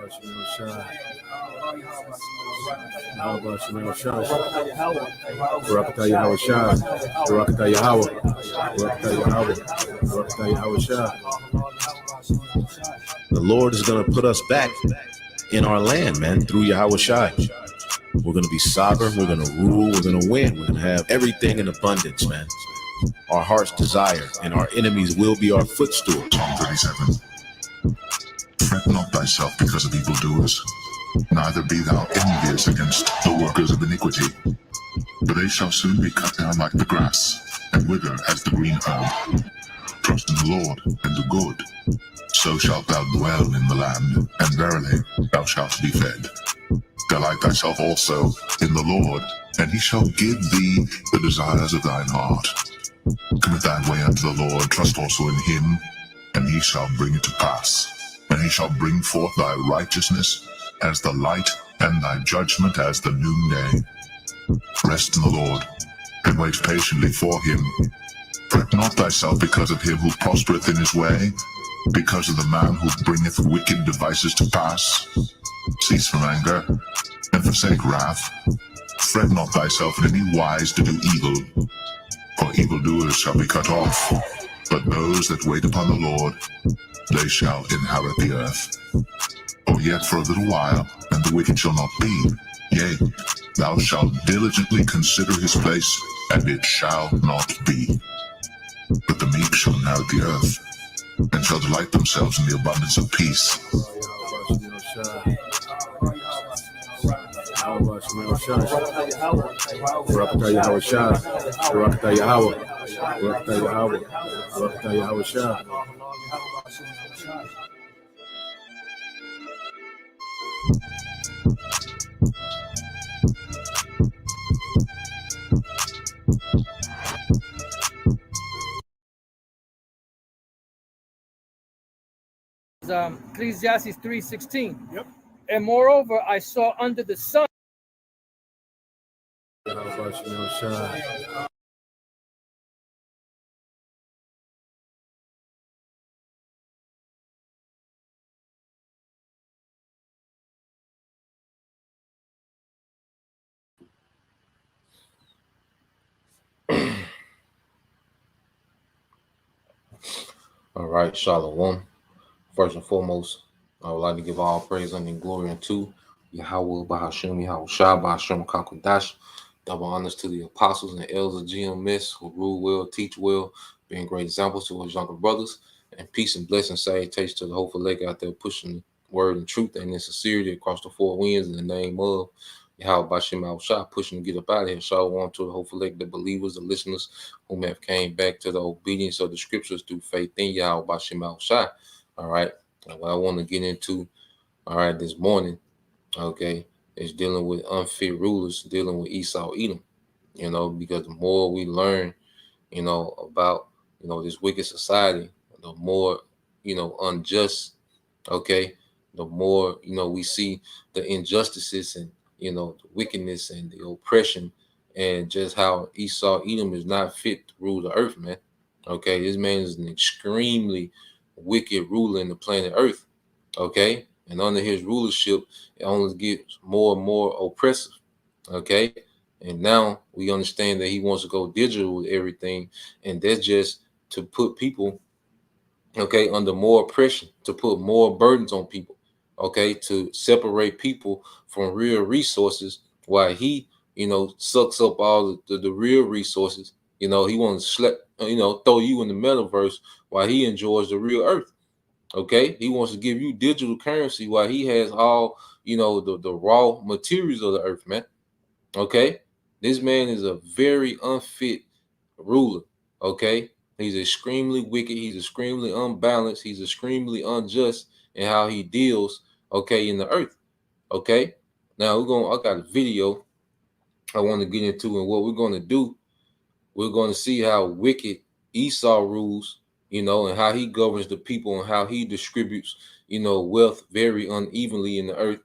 The Lord is going to put us back in our land, man, through Yahweh Shai. We're going to be sovereign. We're going to rule. We're going to win. We're going to have everything in abundance, man. Our heart's desire, and our enemies will be our footstool. Psalm 37. Fret not thyself because of evildoers, neither be thou envious against the workers of iniquity, for they shall soon be cut down like the grass, and wither as the green herb. Trust in the Lord, and do good, so shalt thou dwell in the land, and verily thou shalt be fed. Delight thyself also in the Lord, and he shall give thee the desires of thine heart. Commit thy way unto the Lord, trust also in him, and he shall bring it to pass. And he shall bring forth thy righteousness as the light, and thy judgment as the noonday. Rest in the Lord, and wait patiently for him. Fret not thyself because of him who prospereth in his way, because of the man who bringeth wicked devices to pass. Cease from anger, and forsake wrath. Fret not thyself in any wise to do evil, for evildoers shall be cut off, but those that wait upon the Lord, they shall inherit the earth. For yet for a little while, and the wicked shall not be. Yea, thou shalt diligently consider his place, and it shall not be. But the meek shall inherit the earth, and shall delight themselves in the abundance of peace. Ecclesiastes 3:16. Yep. And moreover, I saw under the sun. All right, Shalom. First and foremost, I would like to give all praise and glory unto Yahweh, Bahashem, Yahweh Shai, Bahashem, Kakodash. Double honors to the apostles and elders of GMS who rule well, teach well, being great examples to his younger brothers. And peace and blessing, salutations to the hopeful lake out there pushing the word and truth and in sincerity across the four winds in the name of Yahweh, Bahashem, Yahweh Shai, pushing to get up out of here. Shalom to the hopeful lake, the believers, the listeners whom have came back to the obedience of the scriptures through faith in Yahweh, Bahashem, Yahweh Shai. All right. What I want to get into, all right, this morning, okay, is dealing with unfit rulers, dealing with Esau, Edom, because the more we learn, about, this wicked society, the more, unjust, okay, the more, we see the injustices and, the wickedness and the oppression and just how Esau, Edom is not fit to rule the earth, man. Okay, this man is an extremely wicked ruler in the planet Earth, okay? And under his rulership, it only gets more and more oppressive, okay? And now we understand that he wants to go digital with everything, and that's just to put people, okay, under more oppression, to put more burdens on people, okay, to separate people from real resources while he, sucks up all the real resources. He wants to throw you in the metaverse while he enjoys the real earth. Okay, he wants to give you digital currency while he has all, the raw materials of the earth, man. Okay, this man is a very unfit ruler. Okay, he's extremely wicked. He's extremely unbalanced. He's extremely unjust in how he deals. Okay, in the earth. Okay, now I got a video I want to get into, and what we're going to do, we're going to see how wicked Esau rules, and how he governs the people and how he distributes, wealth very unevenly in the earth.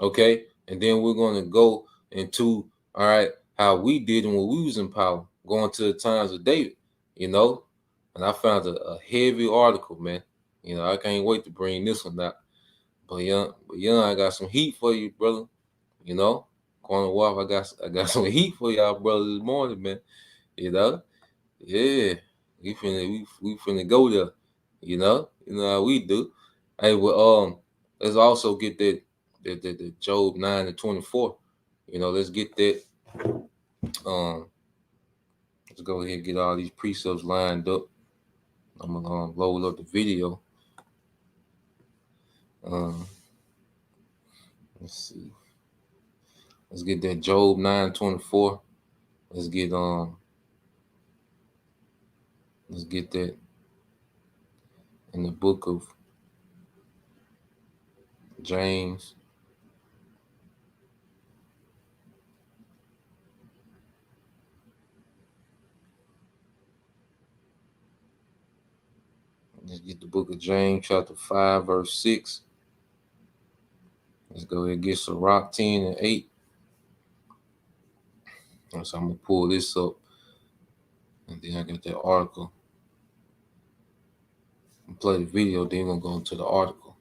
Okay. And then we're going to go into, all right, how we did when we was in power, going to the times of David, and I found a heavy article, man. I can't wait to bring this one out. But young, I got some heat for you, brother. You know, Corner Wolf, I got some heat for y'all, brother, this morning, man. You know, yeah, we finna go there. You know how we do. Hey, well, let's also get that Job 9:24. Let's get that. Um, let's go ahead and get all these precepts lined up. I'm gonna load up the video. Um, let's see. Let's get that Job 9:24. Let's get let's get that in the book of James. Let's get the book of James, chapter 5, verse 6. Let's go ahead and get Sirach 10 and 8. So I'm gonna pull this up, and then I got that article. And play the video, then we're gonna go into the article.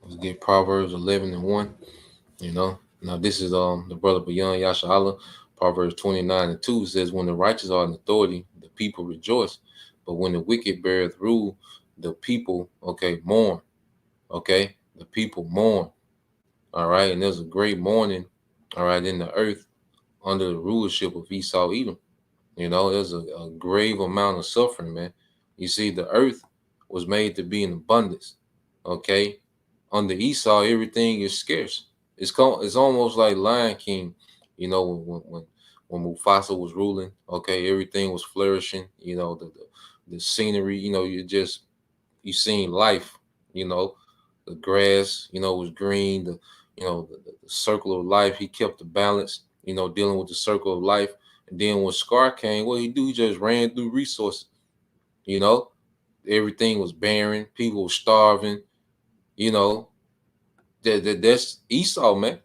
Let's get Proverbs 11 and 1. Now this is the brother Bayan Yasha, Proverbs 29 and 2 says, when the righteous are in authority, the people rejoice. But when the wicked beareth rule, the people, mourn. The people mourn. All right. And there's a great mourning, all right, in the earth under the rulership of Esau Edom. There's a grave amount of suffering, man. You see, the earth was made to be in abundance. Okay. Under Esau, everything is scarce. It's almost like Lion King, when Mufasa was ruling. Everything was flourishing. The scenery. You seen life. The grass. Was green. The circle of life. He kept the balance. Dealing with the circle of life. And then when Scar came, what he do? He just ran through resources. Everything was barren. People were starving. That's Esau, man.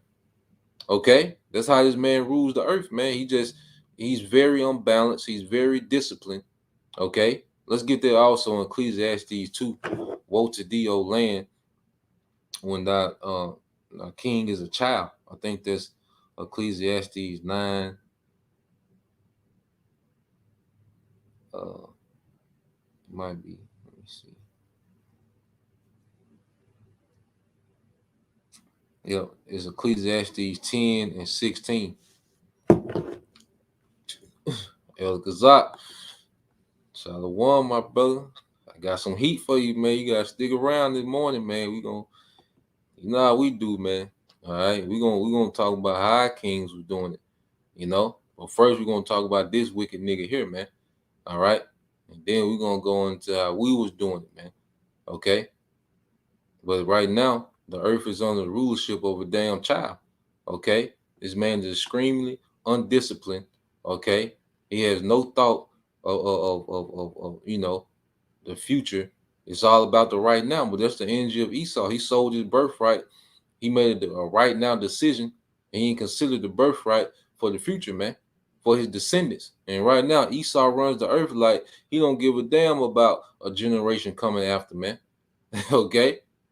That's how this man rules the earth, man. He's very unbalanced. He's very disciplined. Let's get there also in Ecclesiastes 2. Woe to thee, O land, when thy king is a child. I think that's Ecclesiastes 9. Might be. Let me see. Yep, it's Ecclesiastes 10 and 16. El Gazak, Shalom, my brother. I got some heat for you, man. You gotta stick around this morning, man. We gonna, how we do, man. All right, we gonna talk about how our kings was doing it, But first, we're gonna talk about this wicked nigga here, man. All right, and then we're gonna go into how we was doing it, man. Okay. But right now, the earth is under the rulership of a damn child. This man is extremely undisciplined. He has no thought of the future. It's all about the right now. But that's the energy of Esau. He sold his birthright. He made a right now decision, and he considered the birthright for the future, man, for his descendants. And right now, Esau runs the earth like he don't give a damn about a generation coming after, man.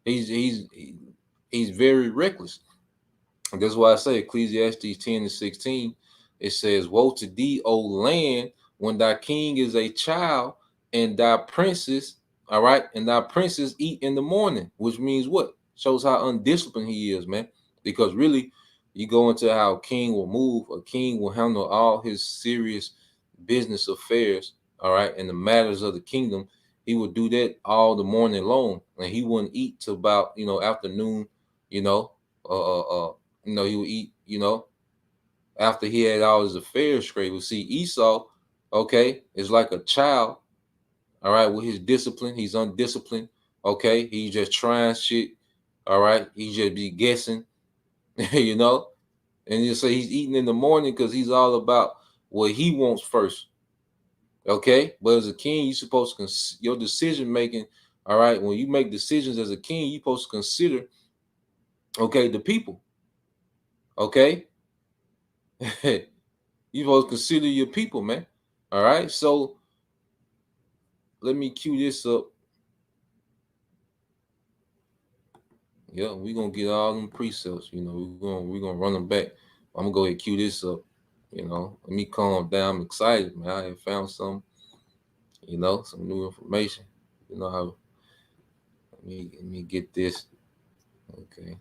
He's very reckless. And that's why I say Ecclesiastes 10 and 16, it says, woe to thee, O land, when thy king is a child, and thy princes, all right, and thy princes eat in the morning, which means what? Shows how undisciplined he is, man. Because really, you go into how a king will move, a king will handle all his serious business affairs, all right, and the matters of the kingdom. He would do that all the morning long, and he wouldn't eat till about afternoon. He would eat after he had all his affairs straight. We see Esau, is like a child, all right, with his discipline. He's undisciplined. He's just trying shit. All right, he just be guessing, and you say he's eating in the morning because he's all about what he wants first. But as a king, you're supposed to your decision making. All right, when you make decisions as a king, you're supposed to consider, the people. You're supposed to consider your people, man. All right, so let me cue this up. Yeah, we're gonna get all them precepts. We're gonna run them back. I'm gonna go ahead and cue this up. Let me calm down. I'm excited, man. I have found some new information. How let me get this. Okay.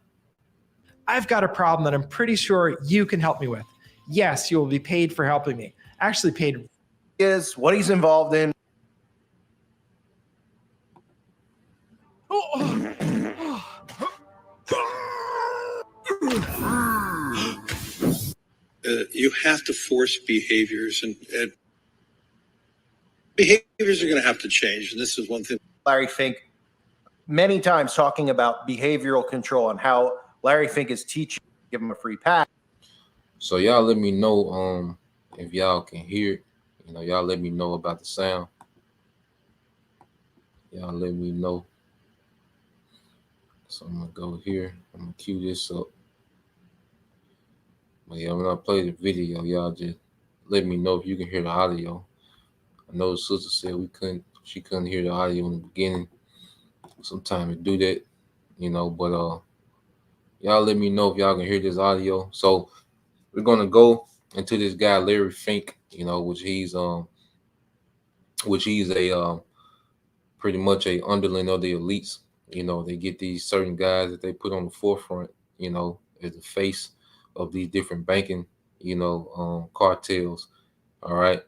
I've got a problem that I'm pretty sure you can help me with. Yes, you will be paid for helping me. Actually paid. Is what he's involved in. You have to force behaviors, and behaviors are going to have to change. And this is one thing. Larry Fink, many times talking about behavioral control and how Larry Fink is teaching, give him a free pass. So y'all let me know if y'all can hear it. Y'all let me know about the sound. Y'all let me know. So I'm gonna go here. I'm gonna cue this up. But yeah, when I play the video, y'all just let me know if you can hear the audio. I know the sister said she couldn't hear the audio in the beginning. Sometimes it do that, but y'all let me know if y'all can hear this audio. So we're gonna go into this guy Larry Fink, which he's a pretty much a underling of the elites. They get these certain guys that they put on the forefront, as the face of these different banking, cartels. All right.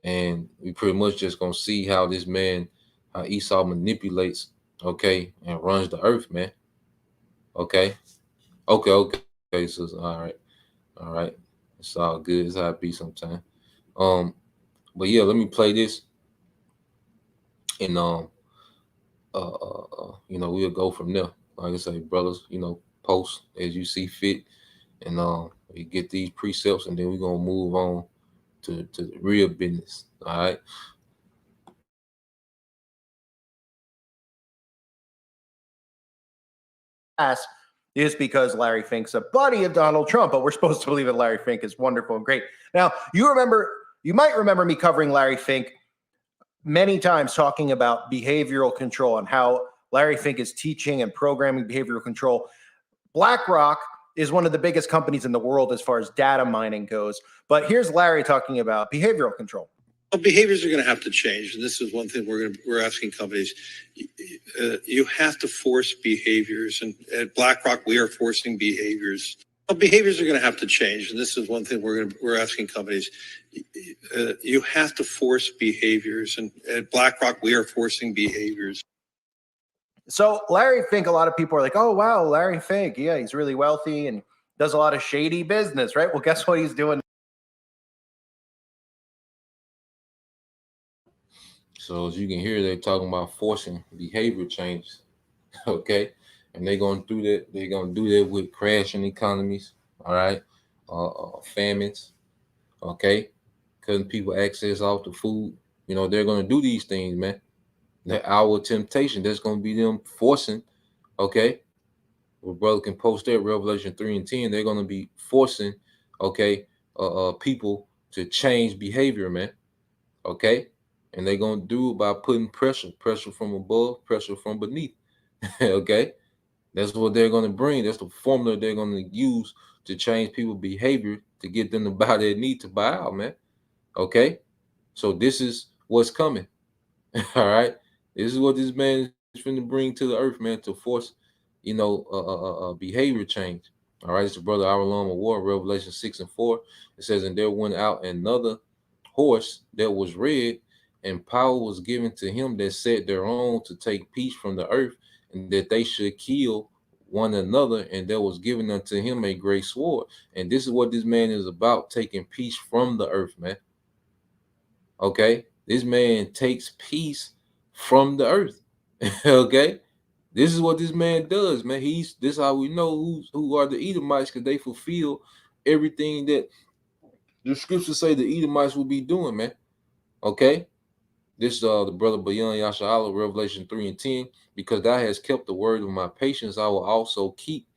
And we pretty much just gonna see how Esau manipulates, okay, and runs the earth, man. Okay. Okay. So all right. It's all good. It's how it be sometimes. But yeah, let me play this, and we'll go from there. Like I say, brothers, post as you see fit, and we get these precepts, and then we're gonna move on to the real business. All right. Is because Larry Fink's a buddy of Donald Trump, but we're supposed to believe that Larry Fink is wonderful and great. Now, you might remember me covering Larry Fink many times talking about behavioral control and how Larry Fink is teaching and programming behavioral control. BlackRock is one of the biggest companies in the world as far as data mining goes. But here's Larry talking about behavioral control. Well, behaviors are going to have to change, and this is one thing we're asking companies. You have to force behaviors, and at BlackRock we are forcing behaviors. Well, behaviors are going to have to change, and this is one thing we're asking companies. You have to force behaviors, and at BlackRock we are forcing behaviors. So Larry Fink, a lot of people are like, oh, wow, Larry Fink. Yeah, he's really wealthy and does a lot of shady business, right? Well, guess what he's doing? So as you can hear, they're talking about forcing behavior changes, okay? And they're going to do that. They're going to do that with crashing economies, all right? Famines, okay? Cutting people access off to food. They're going to do these things, man. The hour of temptation, that's going to be them forcing, okay? Well, brother can post that, Revelation 3 and 10. They're going to be forcing, okay, people to change behavior, man, okay? And they're going to do it by putting pressure from above, pressure from beneath. Okay. That's what they're going to bring. That's the formula they're going to use to change people's behavior to get them to buy their need to buy out, man. Okay. So this is what's coming. All right. This is what this man is going to bring to the earth, man, to force, behavior change. All right. It's the brother our Lord of War, Revelation 6 and 4. It says, and there went out another horse that was red, and power was given to him that sat thereon to take peace from the earth, and that they should kill one another, and there was given unto him a great sword. And this is what this man is about, taking peace from the earth, man. Okay, this man takes peace from the earth. Okay, this is what this man does, man. This how we know who are the Edomites, because they fulfill everything that the scriptures say the Edomites will be doing, man. Okay. This the brother Bayan Yasha'Allah, Revelation 3 and 10. Because thou hast kept the word of my patience, I will also keep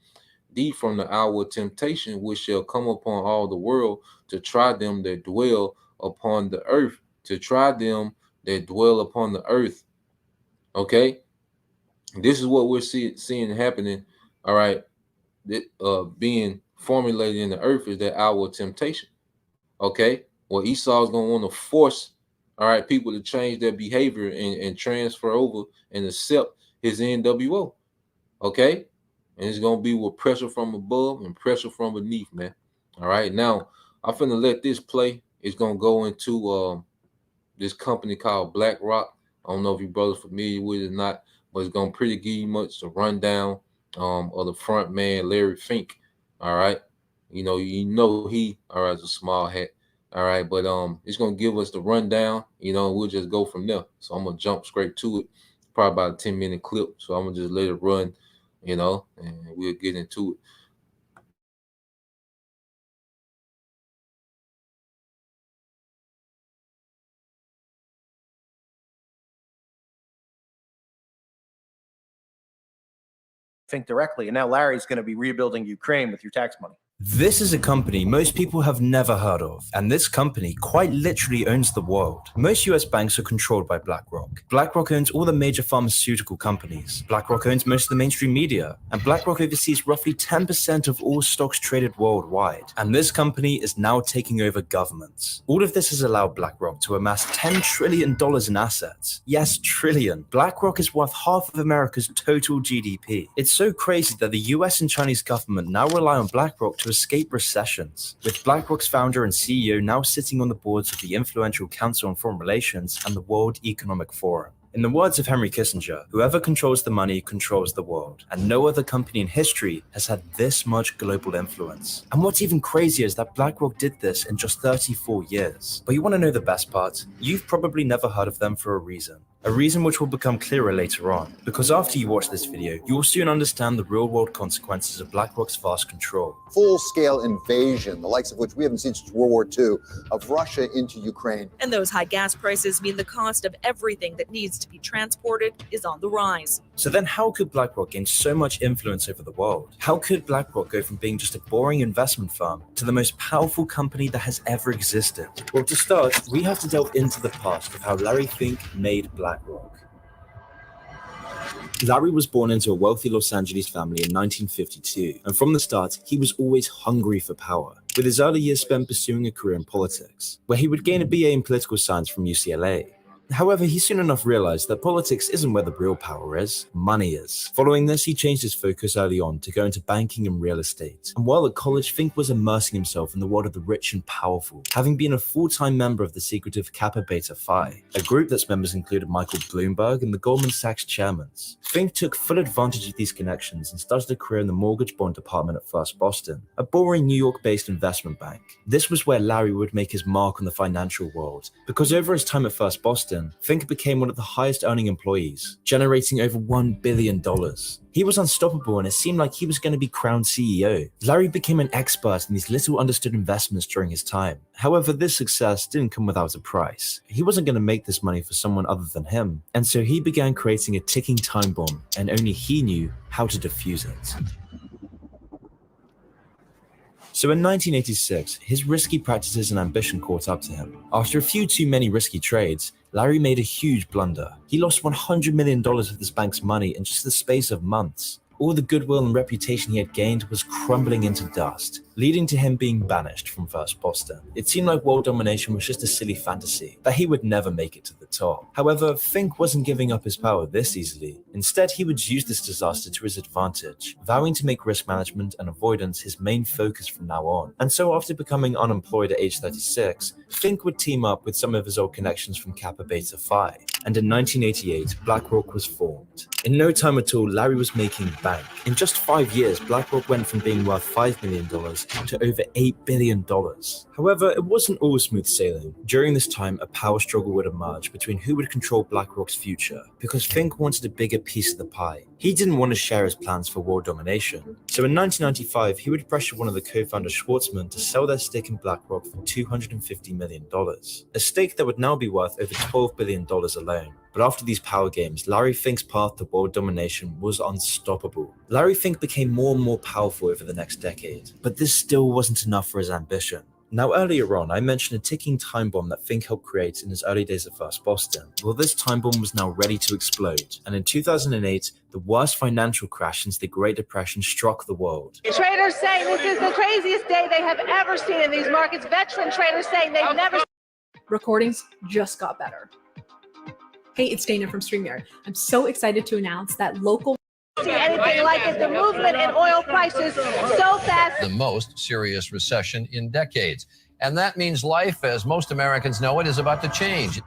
thee from the hour of temptation, which shall come upon all the world, to try them that dwell upon the earth, to try them that dwell upon the earth. Okay, this is what we're seeing happening. All right, being formulated in the earth is that hour of temptation. Okay, well, Esau is gonna want to force, all right, people to change their behavior and transfer over and accept his NWO. Okay, and it's gonna be with pressure from above and pressure from beneath, man. All right, now I'm finna let this play. It's gonna go into this company called BlackRock. I don't know if you brothers familiar with it or not, but it's gonna pretty give you much a rundown of the front man, Larry Fink. All right. You know he all right is a small hat. All right, but it's gonna give us the rundown, and we'll just go from there. So I'm gonna jump straight to it. Probably about a 10-minute clip. So I'm gonna just let it run, and we'll get into it. Think directly. And now Larry's going to be rebuilding Ukraine with your tax money. This is a company most people have never heard of, and this company quite literally owns the world. Most US banks are controlled by BlackRock. BlackRock owns all the major pharmaceutical companies. BlackRock owns most of the mainstream media, and BlackRock oversees roughly 10% of all stocks traded worldwide. And this company is now taking over governments. All of this has allowed BlackRock to amass $10 trillion in assets. Yes, trillion. BlackRock is worth half of America's total GDP. It's so crazy that the US and Chinese government now rely on BlackRock to escape recessions, with BlackRock's founder and CEO now sitting on the boards of the influential Council on Foreign Relations and the World Economic Forum. In the words of Henry Kissinger, whoever controls the money controls the world, and no other company in history has had this much global influence. And what's even crazier is that BlackRock did this in just 34 years. But you want to know the best part? You've probably never heard of them for a reason which will become clearer later on, because after you watch this video, you will soon understand the real-world consequences of BlackRock's vast control. Full-scale invasion, the likes of which we haven't seen since World War II, of Russia into Ukraine. And those high gas prices mean the cost of everything that needs to be transported is on the rise. So then how could BlackRock gain so much influence over the world? How could BlackRock go from being just a boring investment firm to the most powerful company that has ever existed? Well, to start, we have to delve into the past of how Larry Fink made BlackRock. Larry was born into a wealthy Los Angeles family in 1952, and from the start, he was always hungry for power, with his early years spent pursuing a career in politics, where he would gain a BA in political science from UCLA. However, he soon enough realized that politics isn't where the real power is, money is. Following this, he changed his focus early on to go into banking and real estate. And while at college, Fink was immersing himself in the world of the rich and powerful, having been a full-time member of the secretive Kappa Beta Phi, a group that's members included Michael Bloomberg and the Goldman Sachs chairmen. Fink took full advantage of these connections and started a career in the mortgage bond department at First Boston, a boring New York-based investment bank. This was where Larry would make his mark on the financial world, because over his time at First Boston, Fink became one of the highest earning employees, generating over $1 billion. He was unstoppable, and it seemed like he was going to be crowned CEO. Larry became an expert in these little understood investments during his time. However, this success didn't come without a price. He wasn't going to make this money for someone other than him, and so he began creating a ticking time bomb, and only he knew how to defuse it. So in 1986, his risky practices and ambition caught up to him. After a few too many risky trades, Larry made a huge blunder. He lost $100 million of this bank's money in just the space of months. All the goodwill and reputation he had gained was crumbling into dust, leading to him being banished from First Boston. It seemed like world domination was just a silly fantasy, that he would never make it to the top. However, Fink wasn't giving up his power this easily. Instead, he would use this disaster to his advantage, vowing to make risk management and avoidance his main focus from now on. And so after becoming unemployed at age 36, Fink would team up with some of his old connections from Kappa Beta Phi, and in 1988, BlackRock was formed. In no time at all, Larry was making bank. In just 5 years, BlackRock went from being worth $5 million to over $8 billion. However, it wasn't all smooth sailing. During this time, a power struggle would emerge between who would control BlackRock's future, because Fink wanted a bigger piece of the pie. He didn't want to share his plans for world domination. So in 1995, he would pressure one of the co-founders, Schwartzman, to sell their stake in BlackRock for $250 million, a stake that would now be worth over $12 billion alone. But after these power games, Larry Fink's path to world domination was unstoppable. Larry Fink became more and more powerful over the next decade, but this still wasn't enough for his ambition. Now, earlier on, I mentioned a ticking time bomb that Fink helped create in his early days at First Boston. Well, this time bomb was now ready to explode, and in 2008, the worst financial crash since the Great Depression struck the world. Traders saying this is the craziest day they have ever seen in these markets. Veteran traders saying they've never. Recordings just got better. Hey, it's Dana from StreamYard. I'm so excited to announce that local. See anything like it. The movement in oil prices so fast. The most serious recession in decades. And that means life, as most Americans know it, is about to change.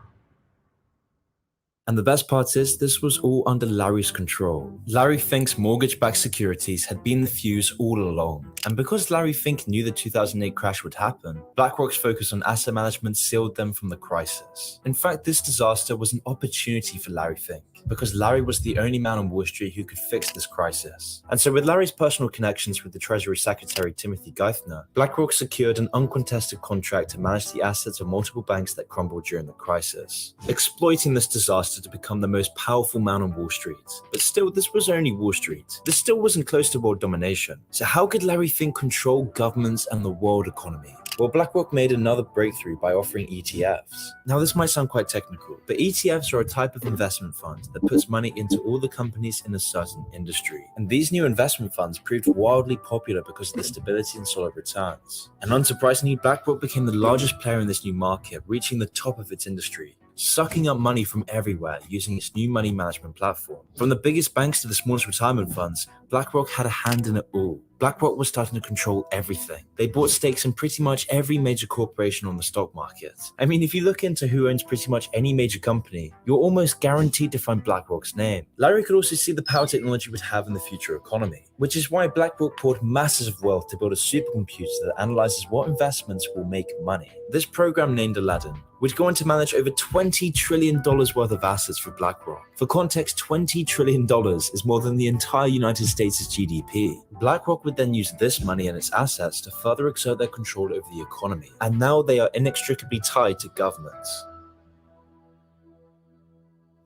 And the best part is, this was all under Larry's control. Larry Fink's mortgage-backed securities had been the fuse all along. And because Larry Fink knew the 2008 crash would happen, BlackRock's focus on asset management sealed them from the crisis. In fact, this disaster was an opportunity for Larry Fink, because Larry was the only man on Wall Street who could fix this crisis. And so with Larry's personal connections with the Treasury Secretary Timothy Geithner, BlackRock secured an uncontested contract to manage the assets of multiple banks that crumbled during the crisis, exploiting this disaster to become the most powerful man on Wall Street. But still, this was only Wall Street. This still wasn't close to world domination. So how could Larry Fink control governments and the world economy? Well, BlackRock made another breakthrough by offering ETFs. Now, this might sound quite technical, but ETFs are a type of investment fund that puts money into all the companies in a certain industry. And these new investment funds proved wildly popular because of the stability and solid returns. And unsurprisingly, BlackRock became the largest player in this new market, reaching the top of its industry, sucking up money from everywhere using its new money management platform. From the biggest banks to the smallest retirement funds, BlackRock had a hand in it all. BlackRock was starting to control everything. They bought stakes in pretty much every major corporation on the stock market. I mean, if you look into who owns pretty much any major company, you're almost guaranteed to find BlackRock's name. Larry could also see the power technology would have in the future economy, which is why BlackRock poured masses of wealth to build a supercomputer that analyzes what investments will make money. This program, named Aladdin, would go on to manage over $20 trillion worth of assets for BlackRock. For context, $20 trillion is more than the entire United States' GDP. BlackRock would then use this money and its assets to further exert their control over the economy. And now they are inextricably tied to governments.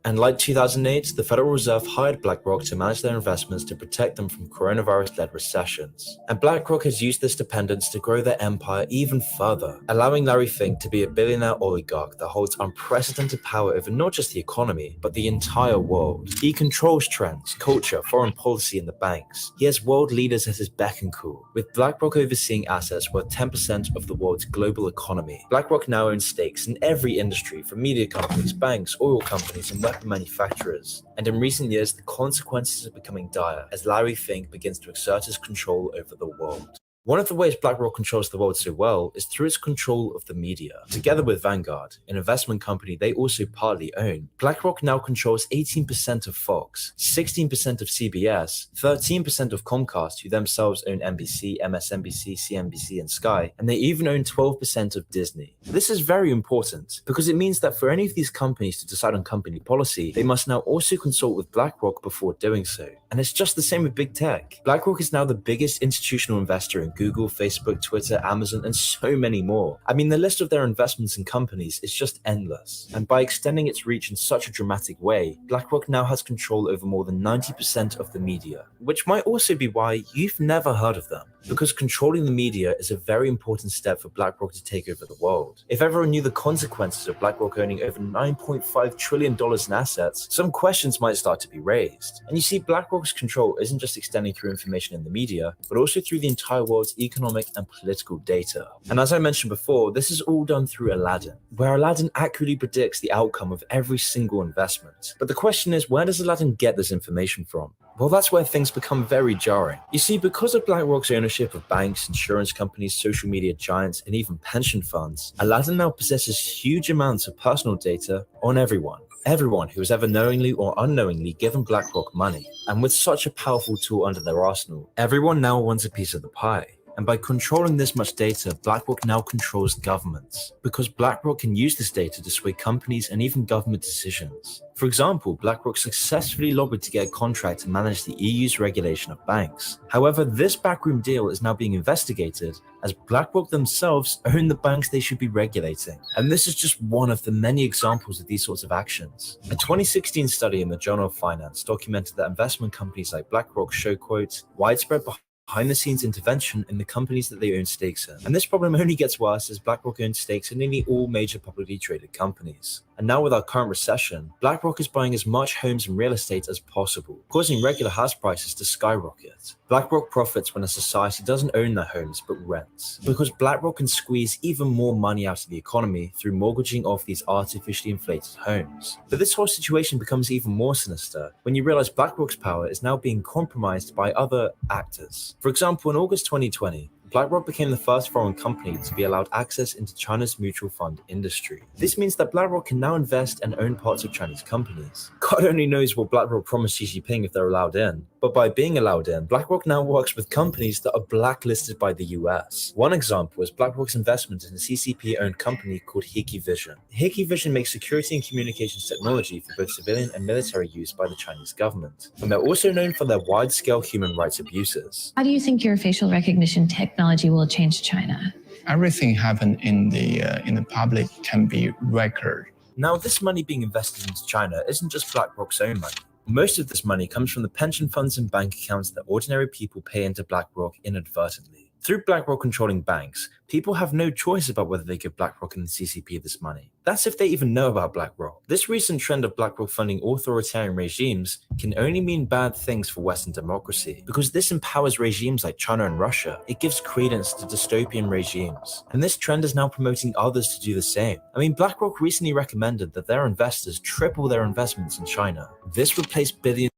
And like 2008, the Federal Reserve hired BlackRock to manage their investments to protect them from coronavirus-led recessions. And BlackRock has used this dependence to grow their empire even further, allowing Larry Fink to be a billionaire oligarch that holds unprecedented power over not just the economy, but the entire world. He controls trends, culture, foreign policy, and the banks. He has world leaders at his beck and call, with BlackRock overseeing assets worth 10% of the world's global economy. BlackRock now owns stakes in every industry, from media companies, banks, oil companies, and weapon manufacturers. And in recent years, the consequences are becoming dire as Larry Fink begins to exert his control over the world. One of the ways BlackRock controls the world so well is through its control of the media. Together with Vanguard, an investment company they also partly own, BlackRock now controls 18% of Fox, 16% of CBS, 13% of Comcast, who themselves own NBC, MSNBC, CNBC, and Sky, and they even own 12% of Disney. This is very important because it means that for any of these companies to decide on company policy, they must now also consult with BlackRock before doing so. And it's just the same with big tech. BlackRock is now the biggest institutional investor in Google, Facebook, Twitter, Amazon, and so many more. I mean, the list of their investments in companies is just endless. And by extending its reach in such a dramatic way, BlackRock now has control over more than 90% of the media, which might also be why you've never heard of them. Because controlling the media is a very important step for BlackRock to take over the world. If everyone knew the consequences of BlackRock owning over $9.5 trillion in assets, some questions might start to be raised. And you see, BlackRock's control isn't just extending through information in the media, but also through the entire world's economic and political data. And as I mentioned before, this is all done through Aladdin, where Aladdin accurately predicts the outcome of every single investment. But the question is, where does Aladdin get this information from? Well, that's where things become very jarring. You see, because of BlackRock's ownership of banks, insurance companies, social media giants, and even pension funds, Aladdin now possesses huge amounts of personal data on everyone. Everyone who has ever knowingly or unknowingly given BlackRock money. And with such a powerful tool under their arsenal, everyone now wants a piece of the pie. And by controlling this much data, BlackRock now controls governments, because BlackRock can use this data to sway companies and even government decisions. For example, BlackRock successfully lobbied to get a contract to manage the EU's regulation of banks. However, this backroom deal is now being investigated as BlackRock themselves own the banks they should be regulating. And this is just one of the many examples of these sorts of actions. A 2016 study in the Journal of Finance documented that investment companies like BlackRock show, quote, widespread behind-the-scenes intervention in the companies that they own stakes in. And this problem only gets worse as BlackRock owns stakes in nearly all major publicly traded companies. And now with our current recession, BlackRock is buying as much homes and real estate as possible, causing regular house prices to skyrocket. BlackRock profits when a society doesn't own their homes but rents, because BlackRock can squeeze even more money out of the economy through mortgaging off these artificially inflated homes. But this whole situation becomes even more sinister when you realize BlackRock's power is now being compromised by other actors. For example, in August 2020, BlackRock became the first foreign company to be allowed access into China's mutual fund industry. This means that BlackRock can now invest and own parts of Chinese companies. God only knows what BlackRock promised Xi Jinping if they're allowed in. But by being allowed in, BlackRock now works with companies that are blacklisted by the US. One example is BlackRock's investment in a CCP-owned company called Hikvision. Hikvision makes security and communications technology for both civilian and military use by the Chinese government. And they're also known for their wide-scale human rights abuses. How do you think your facial recognition technology will change China? Everything happened in the public can be record. Now, this money being invested into China isn't just BlackRock's own money. Most of this money comes from the pension funds and bank accounts that ordinary people pay into BlackRock inadvertently. Through BlackRock controlling banks, people have no choice about whether they give BlackRock and the CCP this money. That's if they even know about BlackRock. This recent trend of BlackRock funding authoritarian regimes can only mean bad things for Western democracy, because this empowers regimes like China and Russia. It gives credence to dystopian regimes. And this trend is now promoting others to do the same. I mean, BlackRock recently recommended that their investors triple their investments in China. This would place billions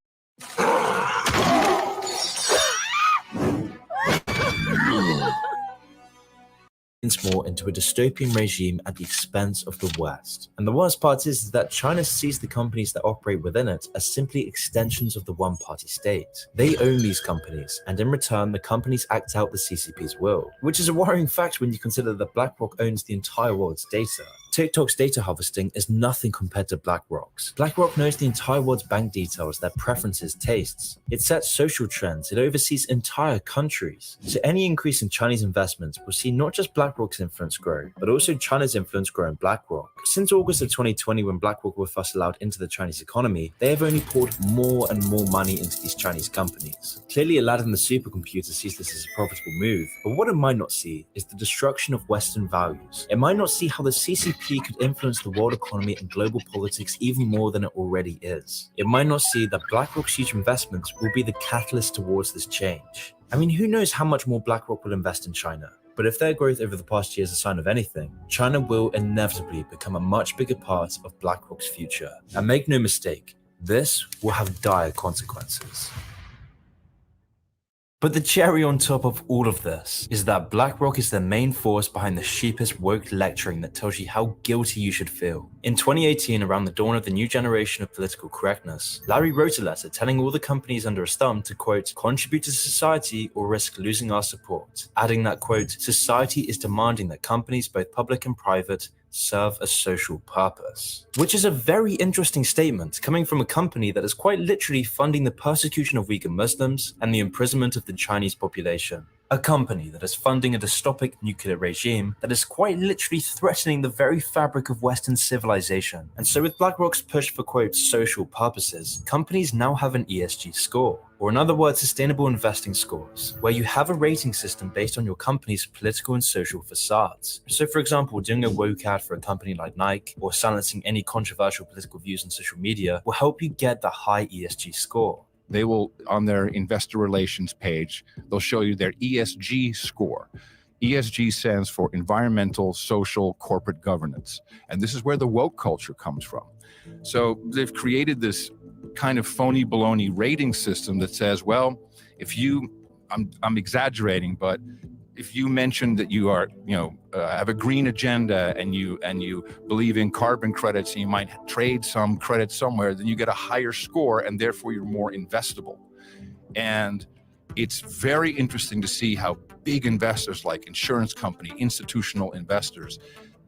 more into a dystopian regime at the expense of the West. And the worst part is that China sees the companies that operate within it as simply extensions of the one-party state. They own these companies, and in return, the companies act out the CCP's will, which is a worrying fact when you consider that BlackRock owns the entire world's data. TikTok's data harvesting is nothing compared to BlackRock's. BlackRock knows the entire world's bank details, their preferences, tastes. It sets social trends. It oversees entire countries. So any increase in Chinese investments will see not just BlackRock's influence grow, but also China's influence grow in BlackRock. Since August of 2020, when BlackRock were first allowed into the Chinese economy, they have only poured more and more money into these Chinese companies. Clearly, Aladdin the supercomputer sees this as a profitable move, but what it might not see is the destruction of Western values. It might not see how the CCP could influence the world economy and global politics even more than it already is. It might not see that BlackRock's huge investments will be the catalyst towards this change. I mean, who knows how much more BlackRock will invest in China? But if their growth over the past year is a sign of anything, China will inevitably become a much bigger part of BlackRock's future. And make no mistake, this will have dire consequences. But the cherry on top of all of this is that BlackRock is the main force behind the sheepish woke lecturing that tells you how guilty you should feel. In 2018, around the dawn of the new generation of political correctness, Larry wrote a letter telling all the companies under his thumb to, quote, contribute to society or risk losing our support, adding that, quote, society is demanding that companies, both public and private, serve a social purpose. Which is a very interesting statement coming from a company that is quite literally funding the persecution of Uyghur Muslims and the imprisonment of the Chinese population. A company that is funding a dystopic nuclear regime that is quite literally threatening the very fabric of Western civilization. And so with BlackRock's push for, quote, social purposes, companies now have an ESG score, or in other words, sustainable investing scores, where you have a rating system based on your company's political and social facades. So for example, doing a woke ad for a company like Nike, or silencing any controversial political views on social media will help you get the high ESG score. They will, on their investor relations page, they'll show you their ESG score. ESG stands for environmental, social, corporate governance. And this is where the woke culture comes from. So they've created this kind of phony baloney rating system that says, well, if you, I'm exaggerating, but if you mention that you are, have a green agenda and you believe in carbon credits and you might trade some credits somewhere, then you get a higher score and therefore you're more investable. And it's very interesting to see how big investors like insurance company, institutional investors,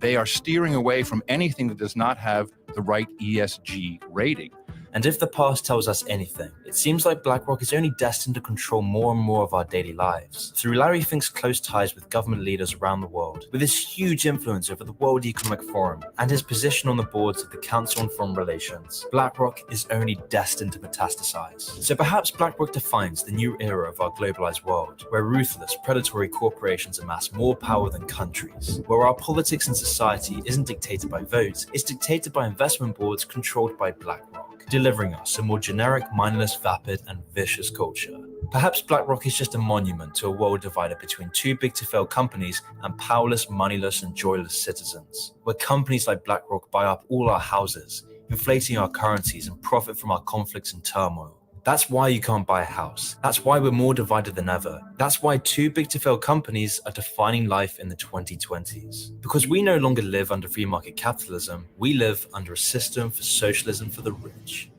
they are steering away from anything that does not have the right ESG rating. And if the past tells us anything, it seems like BlackRock is only destined to control more and more of our daily lives. Through Larry Fink's close ties with government leaders around the world, with his huge influence over the World Economic Forum, and his position on the boards of the Council on Foreign Relations, BlackRock is only destined to metastasize. So perhaps BlackRock defines the new era of our globalized world, where ruthless, predatory corporations amass more power than countries, where our politics and society isn't dictated by votes, it's dictated by investment boards controlled by BlackRock, delivering us a more generic, mindless, vapid, and vicious culture. Perhaps BlackRock is just a monument to a world divided between too big to fail companies and powerless, moneyless, and joyless citizens, where companies like BlackRock buy up all our houses, inflating our currencies and profit from our conflicts and turmoil. That's why you can't buy a house. That's why we're more divided than ever. That's why too big to fail companies are defining life in the 2020s. Because we no longer live under free market capitalism, we live under a system for socialism for the rich.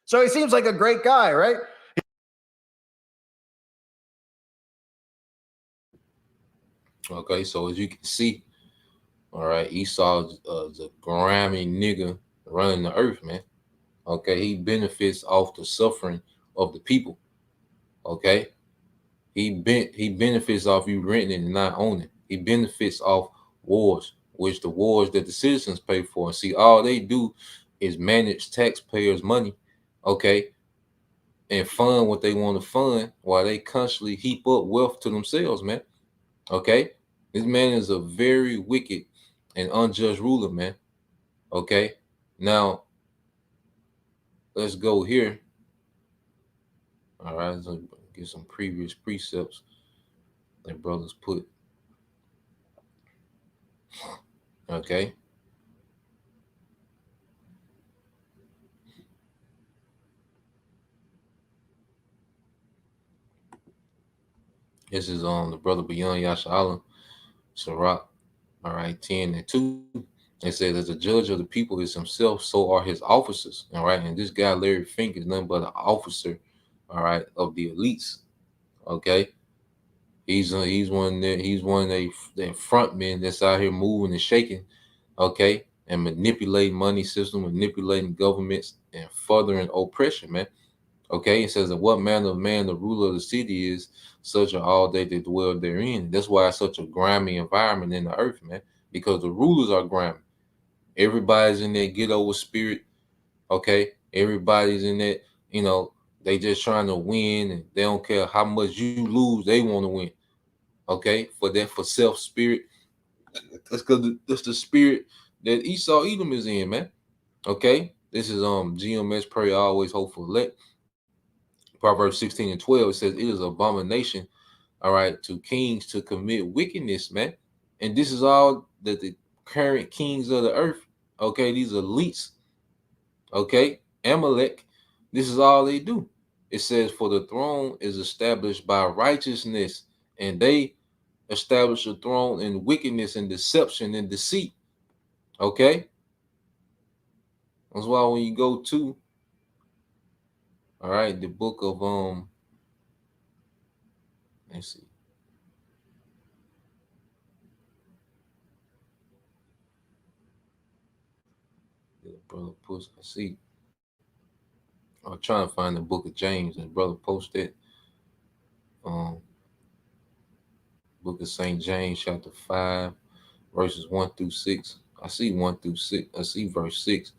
So he seems like a great guy, right? Okay, so as you can see, all right, Esau is a grimy nigga running the earth, man. Okay, he benefits off the suffering of the people. Okay, he benefits off you renting and not owning. He benefits off wars, which the wars that the citizens pay for. And see, all they do is manage taxpayers' money, okay, and fund what they want to fund while they constantly heap up wealth to themselves, man. Okay, this man is a very wicked and unjust ruler, man. Okay, now let's go here. All right, let's get some previous precepts that brothers put. Okay. This is the brother Beyond Yasha Sirach, all right, 10:2. It says, as the judge of the people is himself, so are his officers. All right. And this guy, Larry Fink, is nothing but an officer, all right, of the elites. Okay. He's one that front men that's out here moving and shaking, okay, and manipulating money system, manipulating governments, and furthering oppression, man. Okay, it says, in what manner of man the ruler of the city is, such are all they that dwell therein. That's why it's such a grimy environment in the earth, man, because the rulers are grimy. Everybody's in that get over spirit, okay? Everybody's in that, they just trying to win, and they don't care how much you lose, they want to win, okay? For self spirit. That's because that's the spirit that Esau Edom is in, man. Okay, this is GMS pray always hope for elect. Proverbs 16:12, it says, it is abomination, all right, to kings to commit wickedness, man. And this is all that the current kings of the earth, okay, these elites, okay, Amalek, this is all they do. It says, for the throne is established by righteousness, and they establish a throne in wickedness and deception and deceit. Okay, that's why when you go to, all right, the book of let's see, brother post, I see, I'm trying to find the book of James, and brother posted book of St. James chapter 5 verses 1-6. I see 1-6. I see verse 6.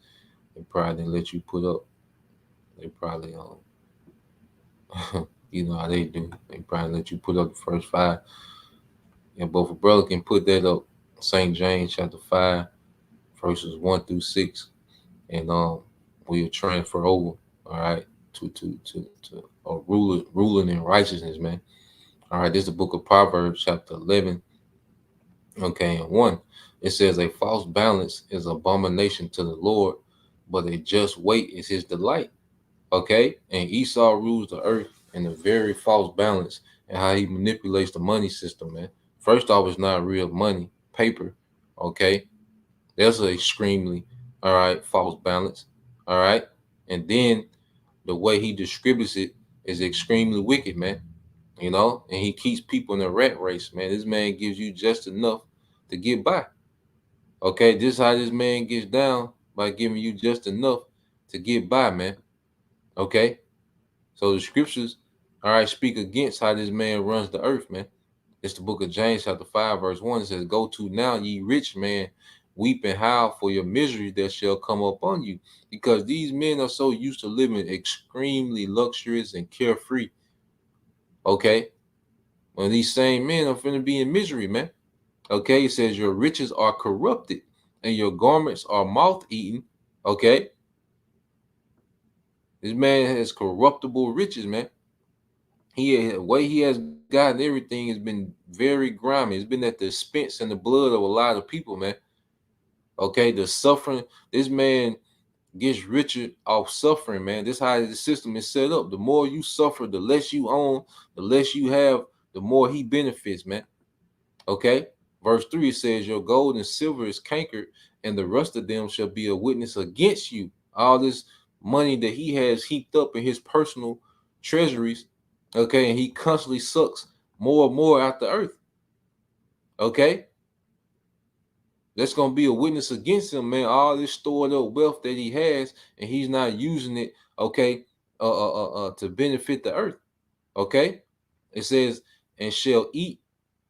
They probably didn't let you put up. They probably you know how they do. They probably let you put up the first 5. Yeah, but if a brother can put that up, St. James chapter 5 verses 1-6, and we'll transfer over, all right, to a ruling in righteousness, man. All right, this is the book of Proverbs chapter 11. Okay, and 1, it says, a false balance is abomination to the Lord, but a just weight is his delight. Okay, and Esau rules the earth in a very false balance, and how he manipulates the money system, man. First off, it's not real money, paper. Okay, there's an extremely, all right, false balance. All right, and then the way he distributes it is extremely wicked, man. And he keeps people in a rat race, man. This man gives you just enough to get by. Okay, this is how this man gets down by giving you just enough to get by, man. Okay? So the scriptures, all right, speak against how this man runs the earth, man. It's the book of James, chapter 5, verse 1. It says, Go to now, ye rich man, weep and howl for your misery that shall come upon you. Because these men are so used to living extremely luxurious and carefree. Okay? Well, these same men are finna be in misery, man. Okay? It says, Your riches are corrupted, and your garments are moth-eaten. Okay? This man has corruptible riches, man. The way he has gotten everything has been very grimy. It's been at the expense and the blood of a lot of people, man. Okay, the suffering. This man gets richer off suffering, man. This is how the system is set up. The more you suffer, the less you own, the less you have, the more he benefits, man. Okay, verse 3 says, Your gold and silver is cankered, and the rest of them shall be a witness against you. All this money that he has heaped up in his personal treasuries, okay, and he constantly sucks more and more out the earth. Okay, that's gonna be a witness against him, man. All this stored up wealth that he has, and he's not using it, okay, to benefit the earth. Okay, it says, and shall eat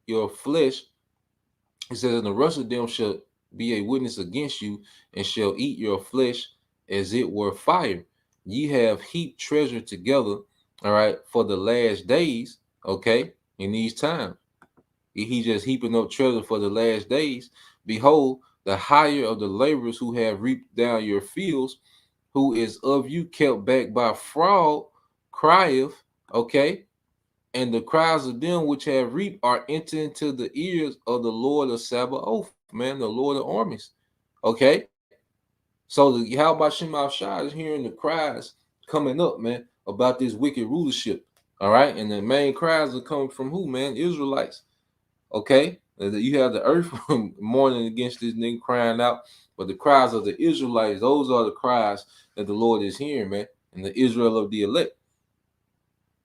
your flesh. It says, and the rest of them shall be a witness against you, and shall eat your flesh as it were fire. Ye have heaped treasure together, all right, for the last days, okay, in these times. He just heaping up treasure for the last days. Behold, the hire of the laborers who have reaped down your fields, who is of you kept back by fraud, crieth, okay, and the cries of them which have reaped are entered into the ears of the Lord of Sabaoth, man, the Lord of armies. Okay. So the Yahweh Shema Shah is hearing the cries coming up, man, about this wicked rulership. All right. And the main cries are coming from who, man? Israelites. Okay. You have the earth mourning against this nigga crying out, but the cries of the Israelites, those are the cries that the Lord is hearing, man, and the Israel of the elect.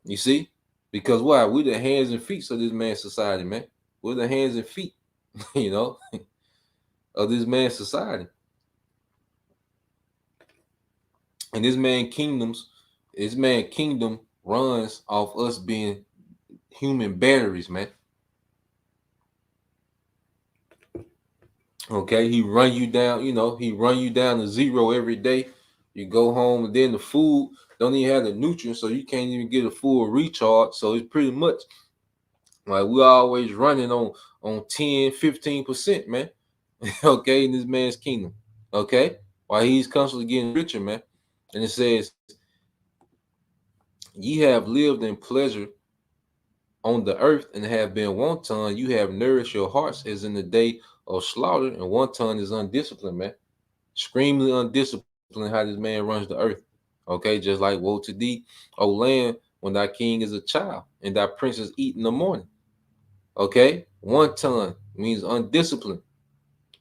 You see? Because why? We're the hands and feet of this man's society, man. We're the hands and feet, you know, of this man's society. And this man kingdom runs off us being human batteries, man. Okay, he run you down, he run you down to zero every day. You go home and then the food don't even have the nutrients, so you can't even get a full recharge. So it's pretty much like we're always running on 10-15%, man. Okay, in this man's kingdom. Okay, while he's constantly getting richer, man. And it says, Ye have lived in pleasure on the earth and have been wanton. You have nourished your hearts as in the day of slaughter, and wanton is undisciplined, man. Extremely undisciplined how this man runs the earth. Okay, just like woe to thee, O land, when thy king is a child and thy princes eat in the morning. Okay, wanton means undisciplined.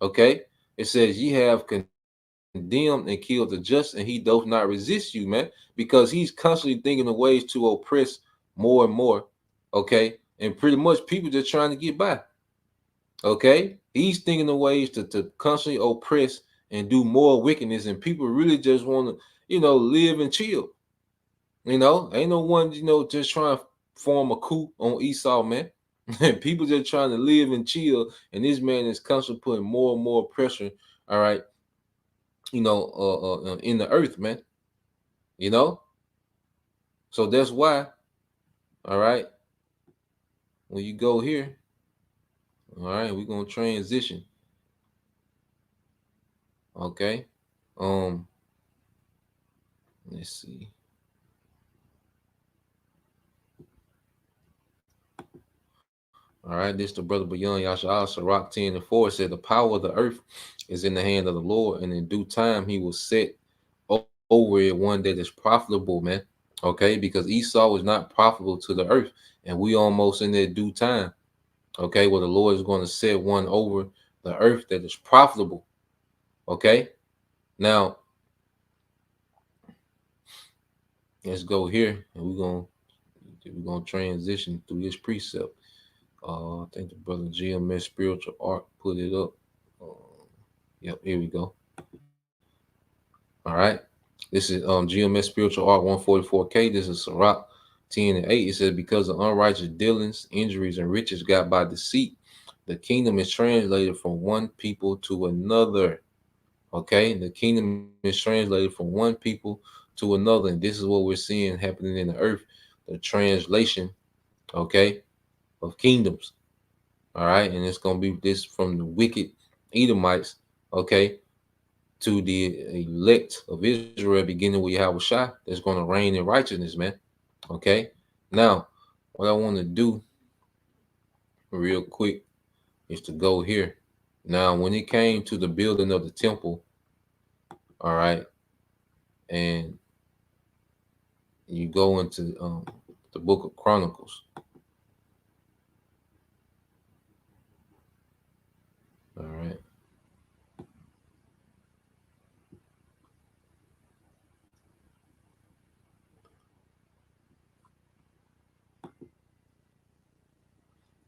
Okay, it says, Ye have condemned and killed the just, and he doth not resist you, man, because he's constantly thinking of ways to oppress more and more. Okay, and pretty much people just trying to get by. Okay, he's thinking of ways to constantly oppress and do more wickedness, and people really just want to, live and chill. Ain't no one, just trying to form a coup on Esau, man. People just trying to live and chill, and this man is constantly putting more and more pressure, all right, in the earth, man. So that's why, all right, when you go here, all right, we're gonna transition. Okay. Let's see. All right, this the brother Bayon Yasha'al Sirach 10 and 4 said, The power of the earth is in the hand of the Lord, and in due time he will set over it one that is profitable, man. Okay, because Esau was not profitable to the earth, and we almost in that due time. Okay, where the Lord is going to set one over the earth that is profitable. Okay, now let's go here, and we're gonna transition through this precept. I think the brother GMS Spiritual Art put it up. Yep, here we go. All right. This is GMS Spiritual Art 144K. This is Sirach 10 and 8. It says, because of unrighteous dealings, injuries, and riches got by deceit, the kingdom is translated from one people to another. Okay, the kingdom is translated from one people to another, and this is what we're seeing happening in the earth, the translation, okay, of kingdoms. All right, and it's gonna be this from the wicked Edomites, okay, to the elect of Israel, beginning with Yahweh Shai, that's gonna reign in righteousness, man. Okay, now what I want to do real quick is to go here. Now, when it came to the building of the temple, all right, and you go into the book of Chronicles. All right.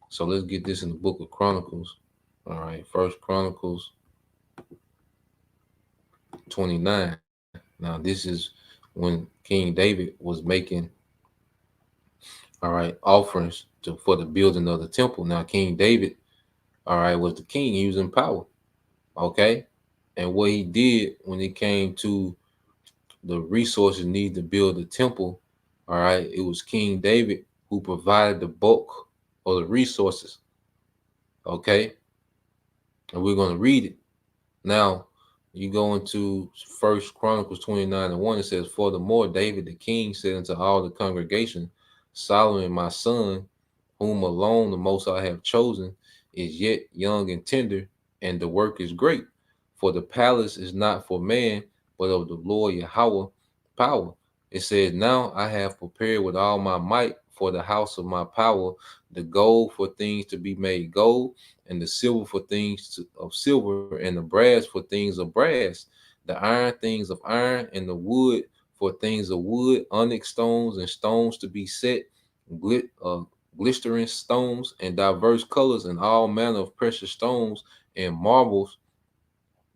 So let's get this in the book of Chronicles. All right. First Chronicles 29. Now, this is when King David was making, all right, offerings for the building of the temple. Now, King David, all right, was the king. He was in power. Okay. And what he did when it came to the resources needed to build the temple, all right, it was King David who provided the bulk of the resources. Okay. And we're going to read it. Now, you go into First Chronicles 29 and 1, it says, furthermore, David the king said unto all the congregation, Solomon my son, whom alone the most I have chosen, is yet young and tender, and the work is great. For the palace is not for man, but of the Lord Yahweh power. It says, now I have prepared with all my might for the house of my power, the gold for things to be made gold, and the silver for things of silver, and the brass for things of brass, the iron things of iron, and the wood for things of wood, onyx stones and stones to be set, glistering stones and diverse colors, and all manner of precious stones and marbles,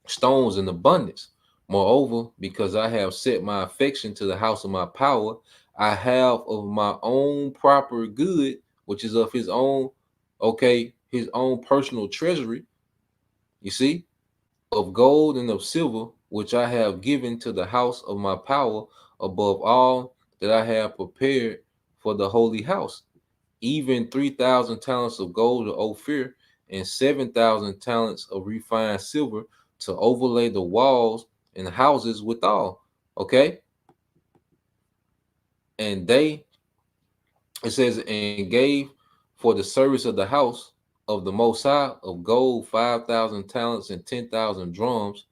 stones in abundance. Moreover, because I have set my affection to the house of my power, I have of my own proper good, which is of his own, okay, his own personal treasury, you see, of gold and of silver, which I have given to the house of my power, above all that I have prepared for the holy house, even 3,000 talents of gold of Ophir, and 7,000 talents of refined silver, to overlay the walls and houses withal. Okay. And they, it says, and gave for the service of the house of the Most High of gold 5,000 talents and 10,000 drums.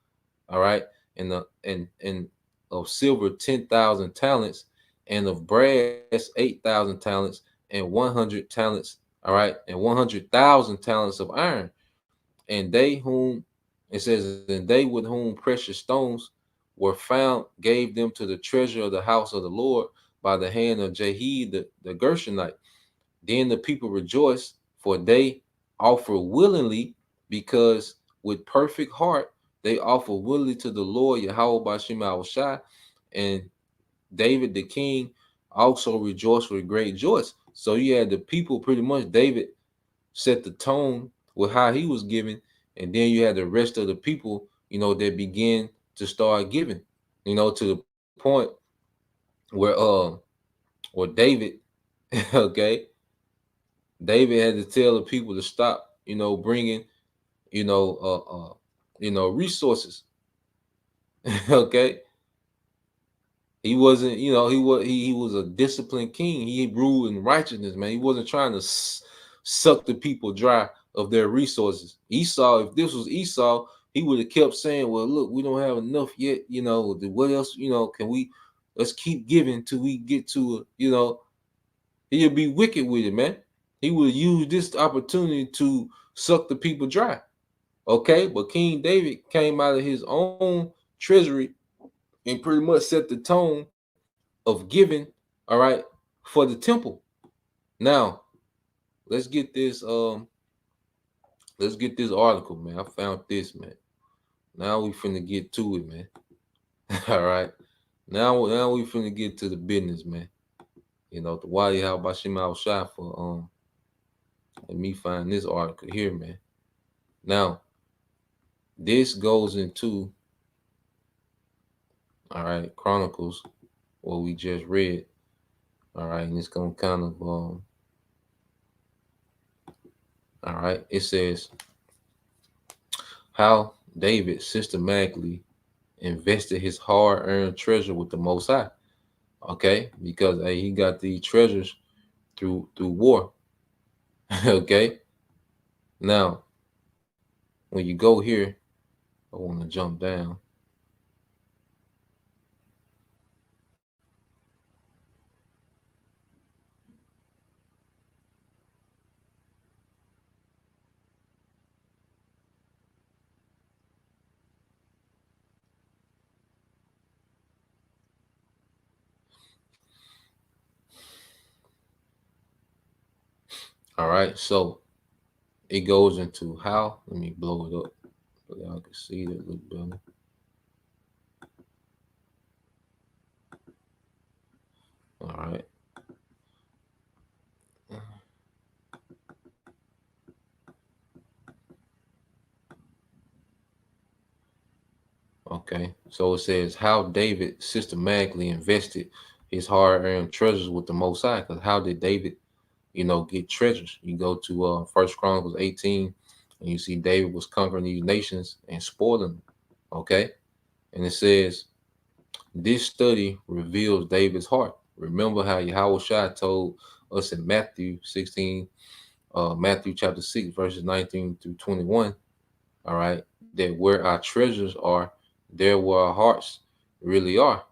All right. And of silver 10,000 talents, and of brass 8,000 talents, and 100 talents. All right. And 100,000 talents of iron. And they whom, it says, and they with whom precious stones were found gave them to the treasure of the house of the Lord by the hand of Jehi the Gershonite. Then the people rejoiced, for they offer willingly, because with perfect heart they offer willingly to the Lord Yahweh by Shema Shai. And David the king also rejoiced with great joy. So you had the people, pretty much David set the tone with how he was giving, and then you had the rest of the people, that began to start giving, to the point where David, okay, David had to tell the people to stop, bringing, resources. Okay, he wasn't, he was a disciplined king. He ruled in righteousness, man. He wasn't trying to suck the people dry of their resources. Esau, if this was Esau, he would have kept saying, well, look, we don't have enough yet, what else, can we, let's keep giving till we get to it, he'd be wicked with it, man. He would use this opportunity to suck the people dry. Okay, but King David came out of his own treasury and pretty much set the tone of giving, all right, for the temple. Now, let's get this article, man. I found this, man. Now we finna get to it, man. All right. Now we finna get to the business, man. You know, the why how about Shima out shot for let me find this article here, man. Now, this goes into all right, Chronicles, what we just read. All right, and it's gonna kind of all right, it says how David systematically invested his hard-earned treasure with the Most High. Okay, because hey, he got these treasures through war. Okay, now when you go here, I want to jump down. All right, so it goes into how. Let me blow it up so y'all can see it a little better. All right. Okay, so it says how David systematically invested his hard-earned treasures with the Most High. Because how did David, get treasures? You go to First Chronicles 18, and you see David was conquering these nations and spoiling them. Okay, and it says this study reveals David's heart. Remember how Yahweh told us in Matthew 16, Matthew chapter 6, verses 19 through 21. All right, that where our treasures are, there where our hearts really are.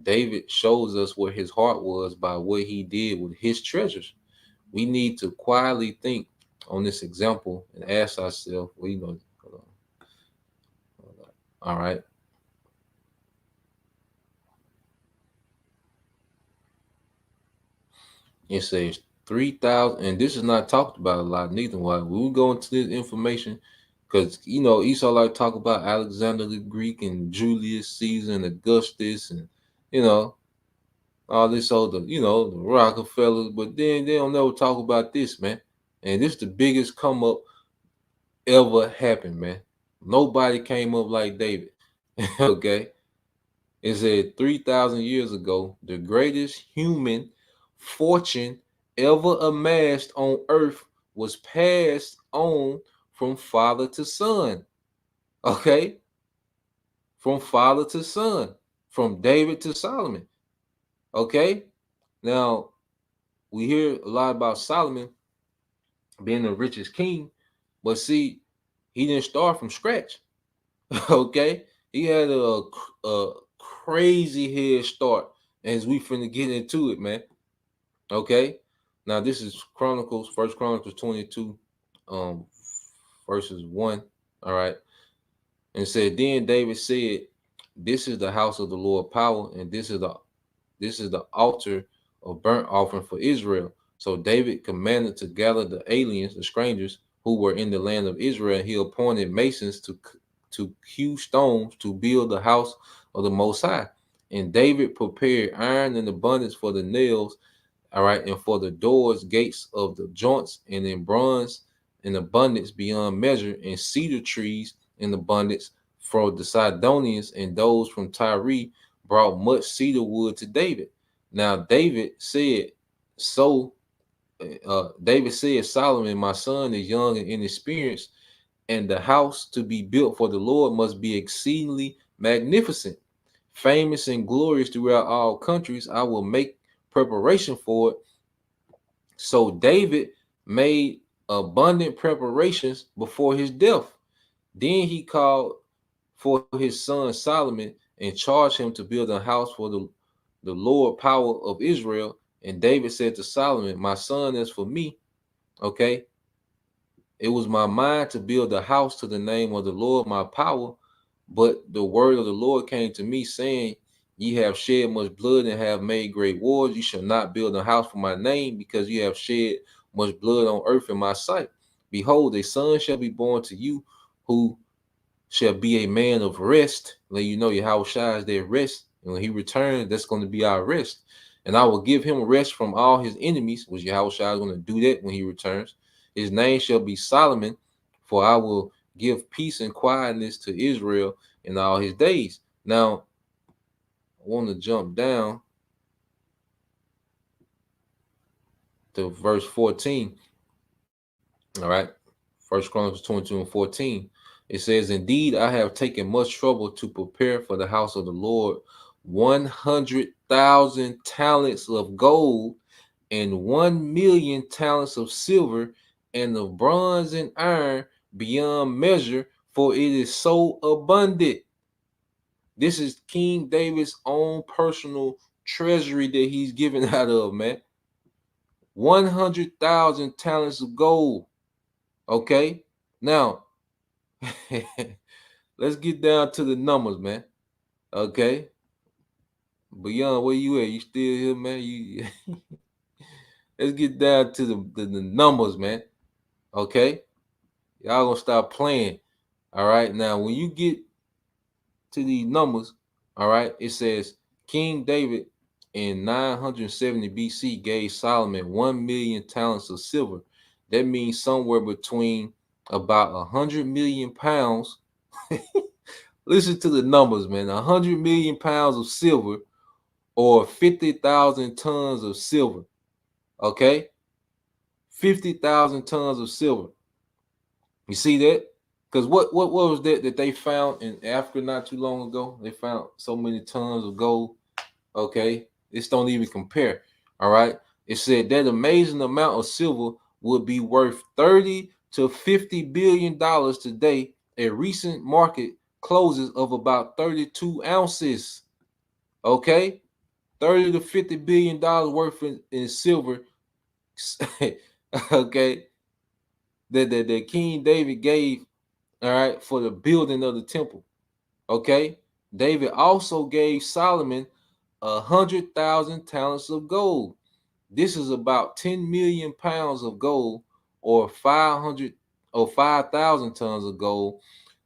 David shows us where his heart was by what he did with his treasures. We need to quietly think on this example and ask ourselves, hold on. All right. It says 3,000, and this is not talked about a lot neither. Why we go into this information because Esau like talk about Alexander the Greek and Julius Caesar and Augustus and all this other the Rockefellers, but then they don't never talk about this, man. And this the biggest come up ever happened, man. Nobody came up like David. Okay. It said 3,000 years ago, the greatest human fortune ever amassed on earth was passed on from father to son. Okay? From father to son, from David to Solomon. Okay? Now, we hear a lot about Solomon being the richest king, but see, he didn't start from scratch. Okay? He had a crazy head start as we finna get into it, man. Okay. Now this is First Chronicles 22, verses 1. All right. And it said, then David said, this is the house of the Lord power, and this is the altar of burnt offering for Israel. So David commanded to gather the aliens, the strangers who were in the land of Israel. He appointed masons to hew stones to build the house of the Most High. And David prepared iron in abundance for the nails, all right, and for the doors, gates of the joints, and in bronze in abundance beyond measure, and cedar trees in abundance. For the Sidonians and those from Tyre brought much cedar wood to David. Now David said, Solomon, my son, is young and inexperienced, and the house to be built for the Lord must be exceedingly magnificent, famous and glorious throughout all countries. I will make preparation for it. So David made abundant preparations before his death. Then he called for his son Solomon and charged him to build a house for the Lord power of Israel. And David said to Solomon, my son, as for me, okay, it was my mind to build a house to the name of the Lord, my power. But the word of the Lord came to me, saying, ye have shed much blood and have made great wars. You shall not build a house for my name, because you have shed much blood on earth in my sight. Behold, a son shall be born to you, who shall be a man of rest. Let you know Yahweh Shai is their rest. And when he returns, that's going to be our rest. And I will give him rest from all his enemies, which Yahweh Shai is going to do that when he returns. His name shall be Solomon, for I will give peace and quietness to Israel in all his days. Now, I want to jump down to verse 14. All right. First Chronicles 22 and 14. It says, Indeed, I have taken much trouble to prepare for the house of the Lord 100,000 talents of gold and 1,000,000 talents of silver and of bronze and iron beyond measure, for it is so abundant. This is King David's own personal treasury that he's giving out of, man. 100,000 talents of gold. Okay. Now, let's get down to the numbers, man. Okay. Beyond, where you at? You still here, man? You let's get down to the numbers, man. Okay. Y'all gonna stop playing. All right. Now, when you get to these numbers, all right, it says King David in 970 BC gave Solomon 1,000,000 talents of silver. That means somewhere between about 100 million pounds. Listen to the numbers, man. 100 million pounds of silver or 50,000 tons of silver. Okay? 50,000 tons of silver. You see that? Because what was that they found in Africa not too long ago? They found so many tons of gold. Okay? This don't even compare. All right? It said that amazing amount of silver would be worth 30 to 50 billion dollars today at recent market closes of about 32 ounces. Okay, 30 to 50 billion dollars worth in silver. Okay, that King David gave, all right, for the building of the temple. Okay, David also gave Solomon 100,000 talents of gold. This is about 10 million pounds of gold, or 500 or 5,000 tons of gold.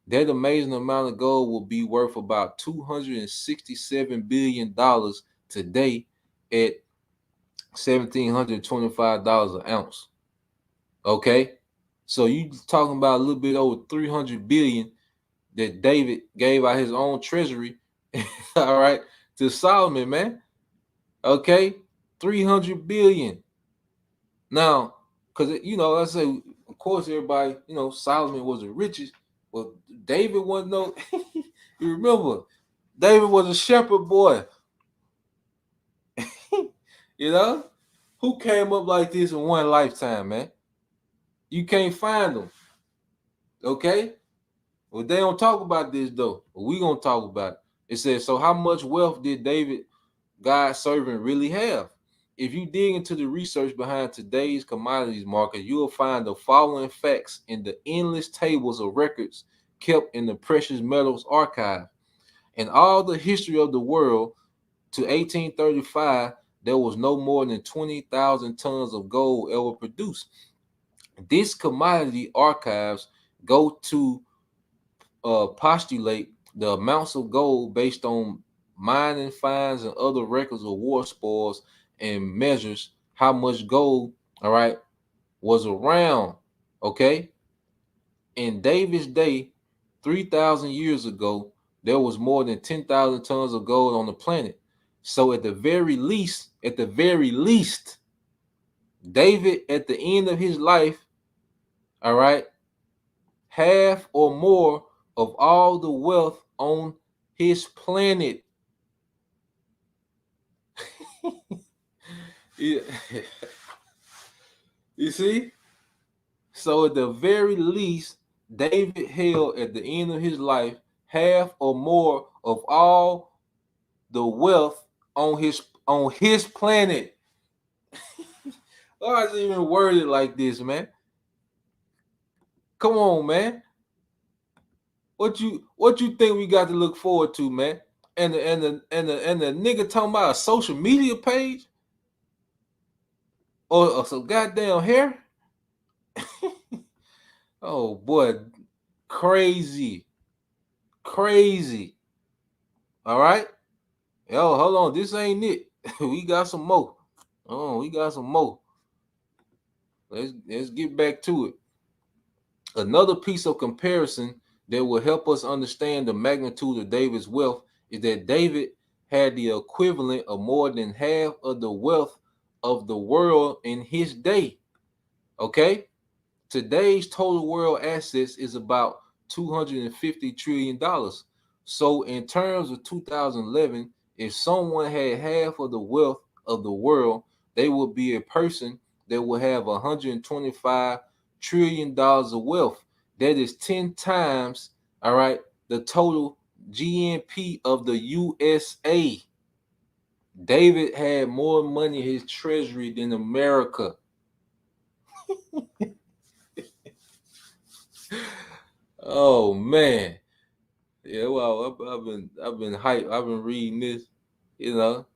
That amazing amount of gold will be worth about $267 billion today at $1,725 an ounce. Okay, so you talking about a little bit over 300 billion that David gave out his own treasury, all right, to Solomon, man. Okay, 300 billion. Now, because I say, of course, everybody, Solomon was the richest. Well, David wasn't no. You remember, David was a shepherd boy. Who came up like this in one lifetime, man? You can't find them. Okay. Well, they don't talk about this though. But we gonna talk about it. It says, so how much wealth did David, God's servant, really have? If you dig into the research behind today's commodities market, you will find the following facts in the endless tables of records kept in the precious metals archive. In all the history of the world to 1835, there was no more than 20,000 tons of gold ever produced. These commodity archives go to postulate the amounts of gold based on mining finds and other records of war spoils, and measures how much gold, all right, was around. Okay, in David's day, 3,000 years ago, there was more than 10,000 tons of gold on the planet. So at the very least, David at the end of his life, all right, half or more of all the wealth on his planet. You see? So at the very least, David held at the end of his life half or more of all the wealth on his planet. Why is it even worded like this, man? Come on, man. What you think we got to look forward to, man? And the nigga talking about a social media page or some goddamn hair? Oh boy, crazy. Crazy. All right. Yo, hold on. This ain't it. We got some more. Oh, we got some more. Let's get back to it. Another piece of comparison that will help us understand the magnitude of David's wealth is that David had the equivalent of more than half of the wealth of the world in his day. Okay? Today's total world assets is about $250 trillion. So, in terms of 2011, if someone had half of the wealth of the world, they would be a person that would have $125 trillion of wealth. That is 10 times, all right, the total GNP of the USA. David had more money in his treasury than America. Oh man. Yeah, well, I've been hyped. I've been reading this, you know.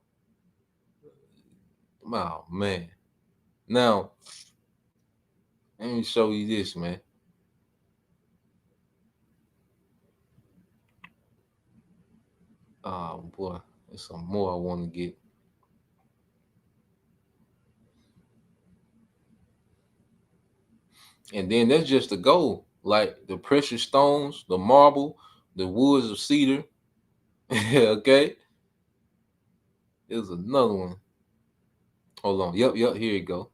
Oh man. Now, let me show you this, man. Oh boy, there's some more I want to get. And then that's just the gold, like the precious stones, the marble, the woods of cedar. Okay. There's another one. Hold on. Yep, here you go.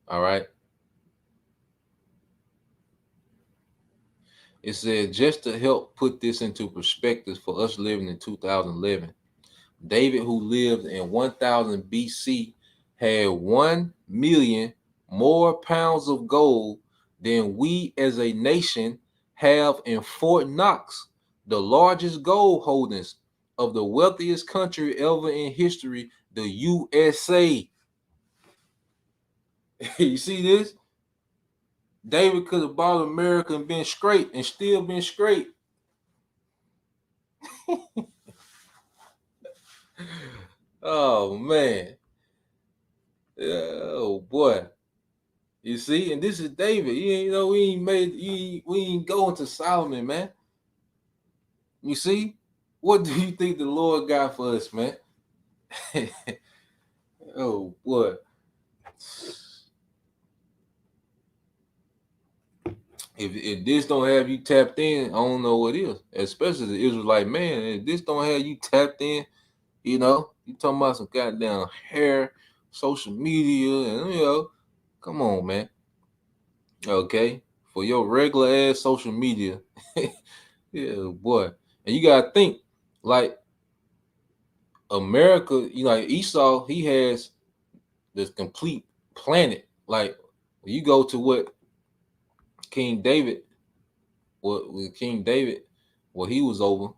All right. It said, just to help put this into perspective for us living in 2011, David, who lived in 1000 BC, had 1 million more pounds of gold than we as a nation have in Fort Knox, the largest gold holdings of the wealthiest country ever in history, the USA. You see this? David could have bought America and been straight and still been straight. Oh man. Yeah, oh boy. You see, and this is David. You know, we ain't going to Solomon, man. You see, what do you think the Lord got for us, man? Oh boy. If this don't have you tapped in, I don't know what is. Especially the Israelite man. If this don't have you tapped in, you know, you talking about some goddamn hair, social media, and come on, man. Okay, for your regular ass social media, yeah, boy. And you gotta think, like America, like Esau, he has this complete planet. Like when you go to what King David, what with King David, what he was over.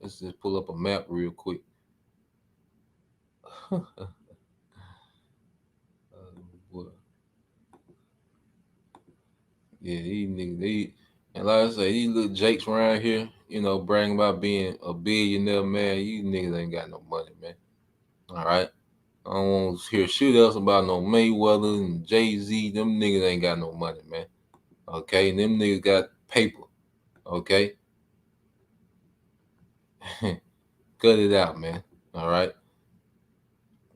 Let's just pull up a map real quick. Boy. Yeah, these niggas, and like I say, these little jakes around here, bragging about being a billionaire, man. You niggas ain't got no money, man. All right. I don't want to hear shit else about no Mayweather and Jay-Z. Them niggas ain't got no money, man. Okay. And them niggas got paper. Okay. Cut it out, man. All right.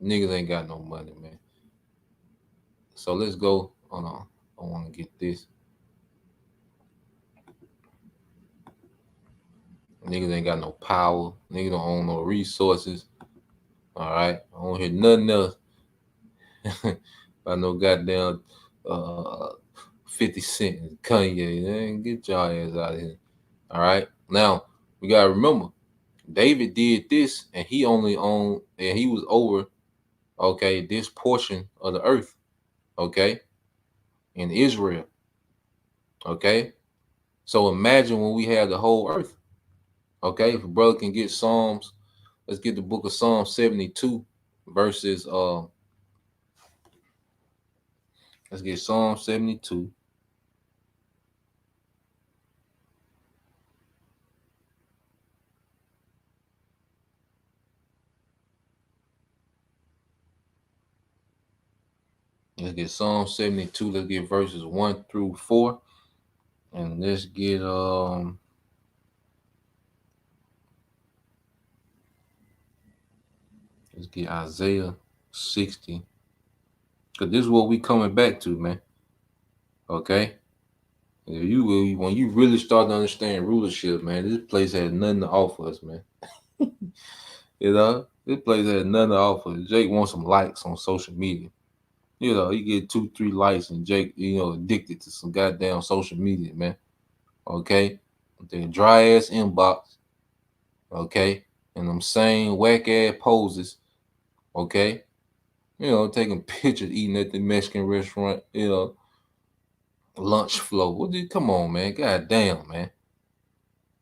Niggas ain't got no money, man. So let's go. Hold on. I want to get this. Niggas ain't got no power. Niggas don't own no resources. All right. I don't hear nothing else. I know goddamn 50 Cent and Kanye. Man, get your ass out of here. All right. Now, we got to remember, David did this and he only owned, and he was over, okay, this portion of the earth, okay, in Israel. Okay. So imagine when we have the whole earth. Okay. If a brother can get Psalms, let's get the book of Psalm 72 verses, let's get Psalm 72. Let's get Psalm 72. Let's get verses 1 through 4. And let's get Let's get Isaiah 60. Because this is what we coming back to, man. Okay? When you really start to understand rulership, man, this place had nothing to offer us, man. This place had nothing to offer. Jake wants some likes on social media. You get 2-3 likes and Jake, addicted to some goddamn social media, man. Okay? The dry ass inbox. Okay? And them same whack ass poses. Okay? Taking pictures, eating at the Mexican restaurant, lunch flow. Come on, man. God damn, man.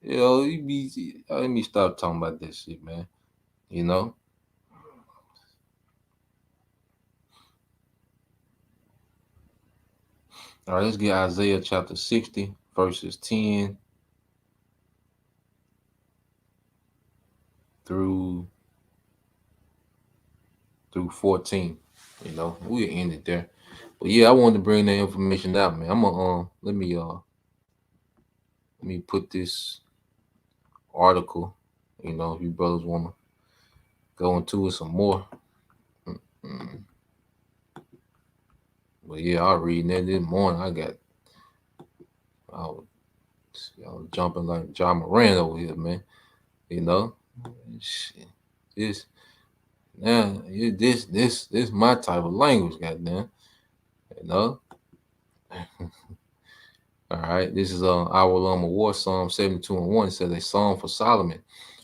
Let me stop talking about this shit, man. All right, let's get Isaiah chapter 60, verses 10 through 14. We'll end it there. But yeah, I wanted to bring that information out, man. I'm gonna let me put this article. If you brothers wanna go into it some more. But yeah, I'll read that this morning. I was jumping like John Moran over here, man. Shit. This my type of language, goddamn. All right, this is our war Psalm 72:1. It says a song for Solomon.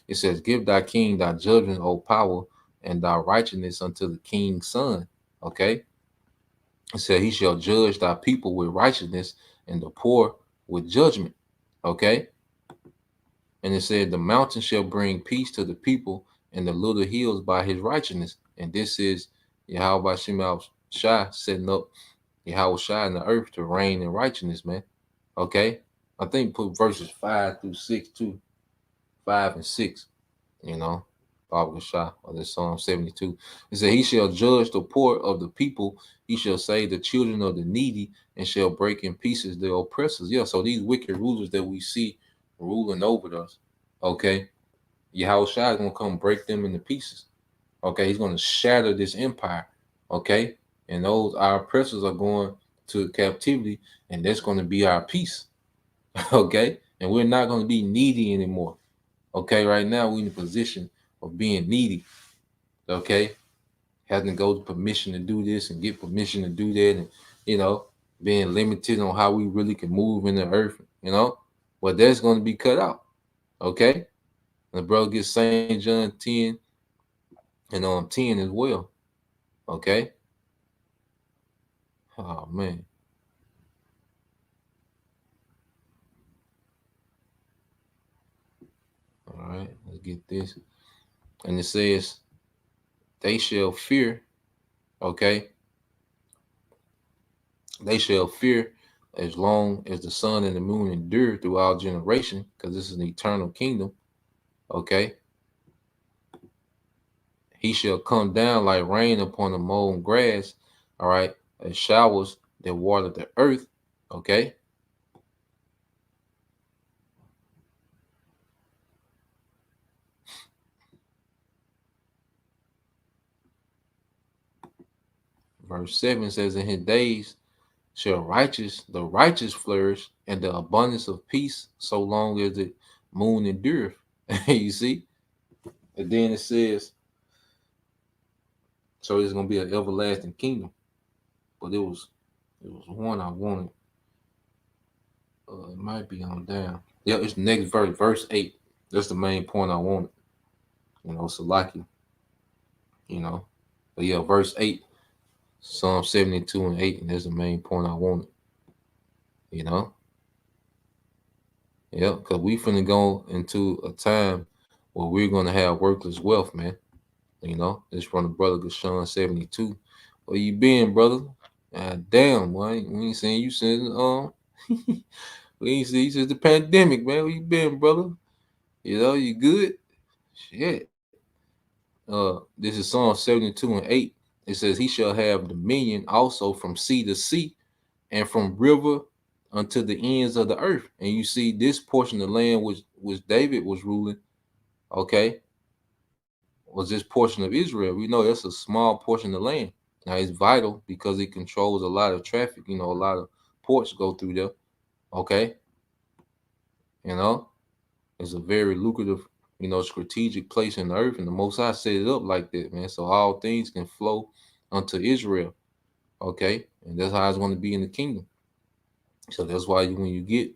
It says, "Give thy king thy judgment, O power, and thy righteousness unto the king's son." Okay. It said, "He shall judge thy people with righteousness, and the poor with judgment." Okay. And it said, "The mountain shall bring peace to the people, and the little hills by his righteousness." And this is Yahweh Shemel Shai setting up Yahweh Shai in the earth to reign in righteousness, man. Okay. I think put verses 5 through 6 too. 5 and 6. Bible Shai of this Psalm 72. It said, "He shall judge the poor of the people. He shall save the children of the needy, and shall break in pieces the oppressors." Yeah, so these wicked rulers that we see ruling over us, okay, Yahweh Shai is going to come break them into pieces. Okay, he's going to shatter this empire. Okay, and our oppressors are going to captivity, and that's going to be our peace. Okay, and we're not going to be needy anymore. Okay, right now we're in a position of being needy. Okay, having to go to permission to do this and get permission to do that, and being limited on how we really can move in the earth. But that's going to be cut out. Okay, and the brother gets St. John 10 and 10 as well. Okay. Oh man. All right, let's get this. And it says, "They shall fear." Okay. "They shall fear as long as the sun and the moon endure throughout generation," because this is an eternal kingdom. Okay. "He shall come down like rain upon the mown grass." All right. "As showers that water the earth." Okay. Verse 7 says, "In his days shall the righteous flourish, and the abundance of peace, so long as the moon endureth." You see? And then it says, so it's gonna be an everlasting kingdom. But it was one I wanted. It might be on down. Yeah, it's the next verse 8. That's the main point I wanted. Salaki. But yeah, verse 8, Psalm 72 and 8, and that's the main point I wanted. Yeah, because we finna go into a time where we're gonna have worthless wealth, man. It's from the brother Gashawn 72. Where you been, brother? Damn, man. We ain't seen you since we ain't seen you since the pandemic, man. Where you been, brother? You good? Shit. This is Psalm 72 and 8. It says, "He shall have dominion also from sea to sea, and from river unto the ends of the earth." And you see this portion of land which David was ruling, okay, was this portion of Israel. We know that's a small portion of land. Now it's vital because it controls a lot of traffic. A lot of ports go through there. Okay, it's a very lucrative, strategic place in the earth, and the Most High set it up like that, man. So all things can flow unto Israel. Okay, and that's how it's going to be in the kingdom. So that's why when you get,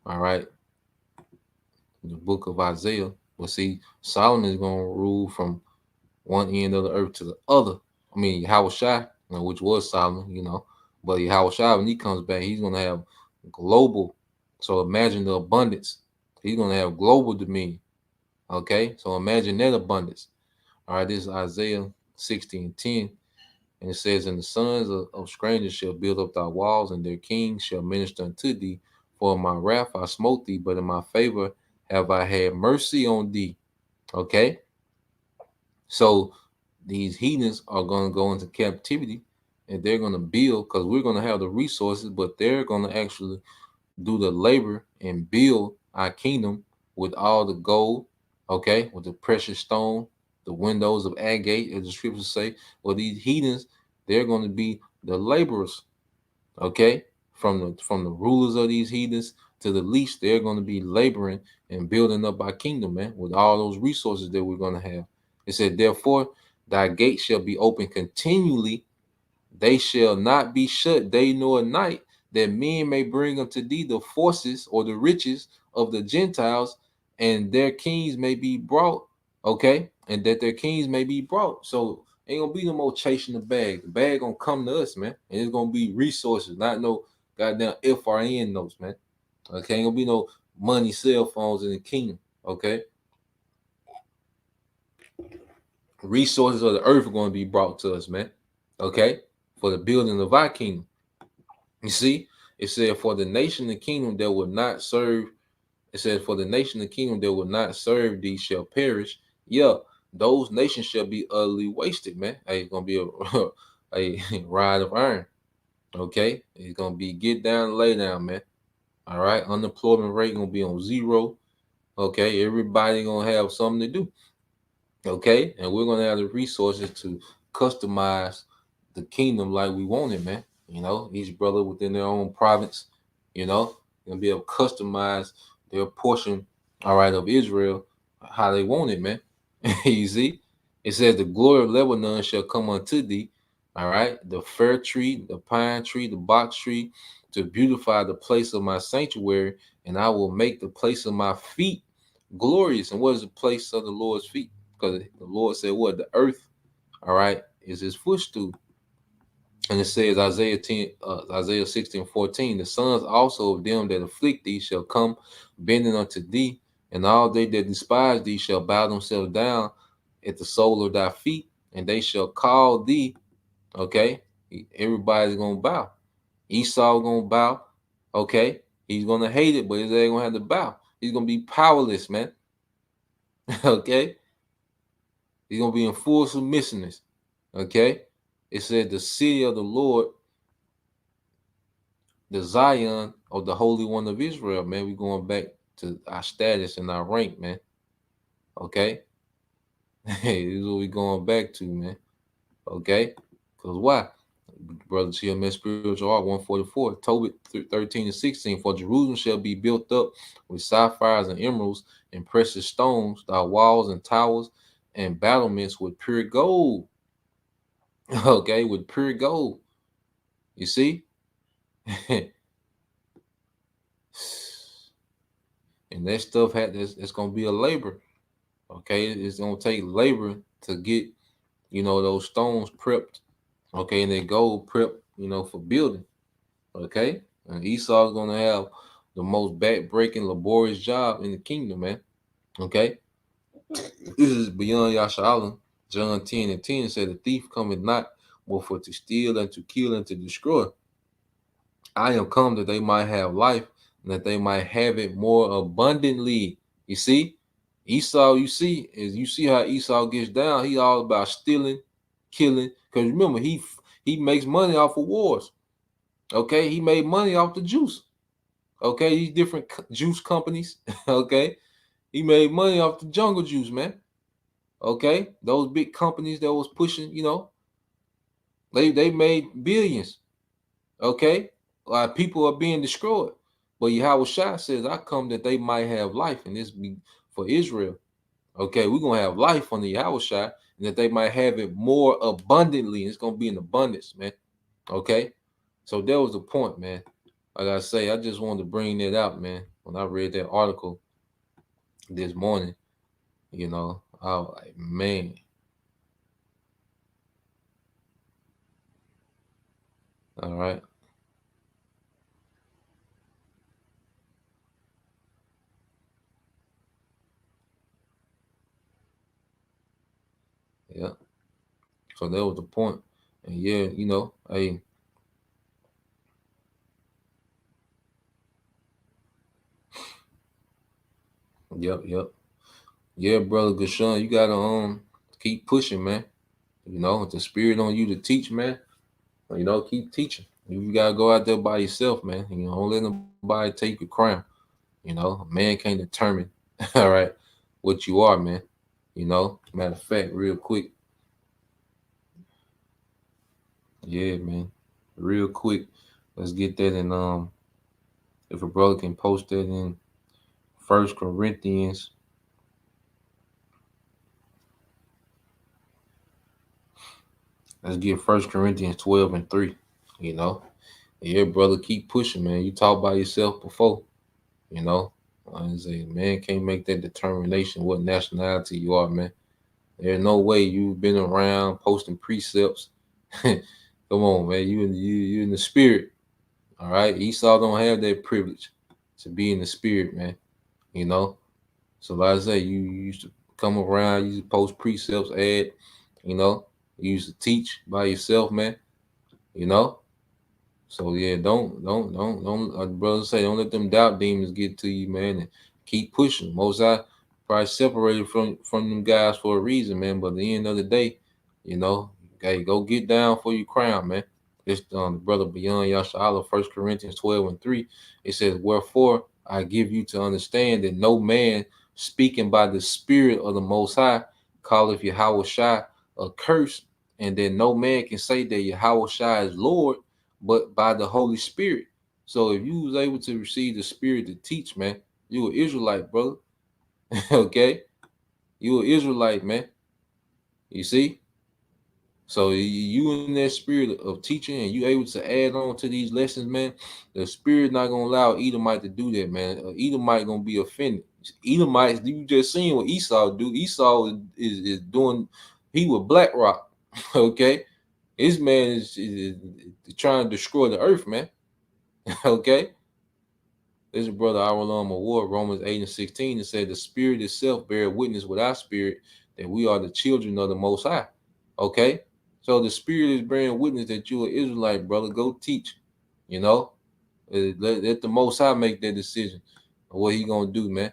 all right, the book of Isaiah, well, see, Solomon is going to rule from one end of the earth to the other. I mean, Yahushua, which was Solomon, but Yahushua, when he comes back, he's going to have global. So imagine the abundance. He's going to have global dominion. Okay, so imagine that abundance. All right, this is Isaiah 60:10. And it says, and the sons of strangers shall build up thy walls, and their kings shall minister unto thee. For in my wrath I smote thee, but in my favor have I had mercy on thee. Okay? So these heathens are going to go into captivity, and they're going to build, because we're going to have the resources, but they're going to actually do the labor and build our kingdom with all the gold, okay, with the precious stone, the windows of agate, as the scriptures say. Well, these heathens, they're going to be the laborers, okay, from the rulers of these heathens to the least. They're going to be laboring and building up our kingdom, man, with all those resources that we're going to have. It said, therefore, thy gate shall be open continually, they shall not be shut day nor night, that men may bring unto thee the forces or the riches of the Gentiles, and their kings may be brought. Okay, and that their kings may be brought. So ain't gonna be no more chasing the bag. The bag gonna come to us, man, and it's gonna be resources, not no goddamn FRN notes, man. Okay, ain't gonna be no money, cell phones in the kingdom. Okay, resources of the earth are gonna be brought to us, man. Okay, for the building of our kingdom. You see, it said, for the nation and kingdom that will not serve, it said, for the nation and kingdom that will not serve thee shall perish. Yeah, those nations shall be utterly wasted, man. Hey, it's gonna be a rod of iron. Okay, it's gonna be get down and lay down, man. All right, unemployment rate gonna be on 0. Okay, everybody gonna have something to do. Okay, and we're gonna have the resources to customize the kingdom like we want it, man. Each brother within their own province, gonna be able to customize their portion, all right, of Israel how they want it, man. You see, it says the glory of Lebanon shall come unto thee, all right, the fir tree, the pine tree, the box tree, to beautify the place of my sanctuary, and I will make the place of my feet glorious. And what is the place of the Lord's feet? Because the Lord said, what? The earth, all right, is his footstool. And it says, Isaiah 16:14, the sons also of them that afflict thee shall come bending unto thee, and all they that despise thee shall bow themselves down at the sole of thy feet, and they shall call thee, okay? Everybody's going to bow. Esau going to bow, okay? He's going to hate it, but he's going to have to bow. He's going to be powerless, man. Okay? He's going to be in full submissiveness. Okay? It said the city of the Lord, the Zion of the Holy One of Israel, man. We're going back to our status and our rank, man. Okay? Hey, this is what we're going back to, man. Okay? Because why? Brother TMS Spiritual Art 144, Tobit 13-16, for Jerusalem shall be built up with sapphires and emeralds and precious stones, thy walls and towers and battlements with pure gold. Okay, with pure gold. You see? And that stuff it's gonna be a labor. Okay, it's gonna take labor to get, those stones prepped. Okay, and then gold prepped, for building. Okay, and Esau's gonna have the most back-breaking, laborious job in the kingdom, man. Okay, this is beyond Yasharallah. John 10:10 said, the thief cometh not but for to steal and to kill and to destroy. I am come that they might have life, and that they might have it more abundantly. You see, Esau, you see how Esau gets down. He all about stealing, killing. Because remember, he makes money off of wars. Okay, he made money off the juice. Okay, these different juice companies. Okay, he made money off the jungle juice, man. Okay, those big companies that was pushing, you know, they made billions. Okay, people are being destroyed, but Yahweh Shai says, "I come that they might have life," and this be for Israel. Okay, we're gonna have life on the Yahweh Shai, and that they might have it more abundantly. It's gonna be in abundance, man. Okay, so that was the point, man. Like I say, I just wanted to bring that out, man. When I read that article this morning, you know, I was like, man. All right. Yeah. So that was the point. And yeah, you know, hey, yep. Yeah, brother Gashan, you gotta keep pushing, man. You know, the spirit on you to teach, man. You know, keep teaching. You gotta go out there by yourself, man. You know, don't let nobody take your crown. You know, a man can't determine, all right, what you are, man. You know, matter of fact, real quick. Yeah, man. Real quick. Let's get that in if a brother can post that in First Corinthians. Let's get First Corinthians 12 and 3. You know. Yeah, brother, keep pushing, man. You talk by yourself before, you know. I say, man, can't make that determination what nationality you are, man. There's no way you've been around posting precepts. Come on, man. You in the spirit. All right. Esau don't have that privilege to be in the spirit, man. You know. So like I say, you used to come around, you used to post precepts, you know, you used to teach by yourself, man. You know. So yeah, don't brother say don't let them doubt demons get to you, man, and keep pushing. Most I probably separated from them guys for a reason, man. But at the end of the day, you know, hey, go get down for your crown, man. It's the brother beyond Yashala, 1 Corinthians 12 and 3. It says, "Wherefore I give you to understand that no man speaking by the Spirit of the Most High calleth Yahweh Shai a curse, and that no man can say that Yahweh Shai is Lord, but by the Holy Spirit." So if you was able to receive the Spirit to teach, man, you an Israelite, brother. Okay, you an Israelite, man. You see. So you in that spirit of teaching, and you able to add on to these lessons, man. The Spirit not gonna allow Edomite to do that, man. Edomite gonna be offended. Edomite, you just seen what Esau do. Esau is doing. He with BlackRock. Okay, this man is trying to destroy the earth, man. Okay. This is brother Awalam Award, Romans 8 and 16, and said the Spirit itself bear witness with our spirit that we are the children of the Most High. Okay, so the Spirit is bearing witness that you are Israelite, brother. Go teach. You know, let the Most High make that decision of what He gonna do, man.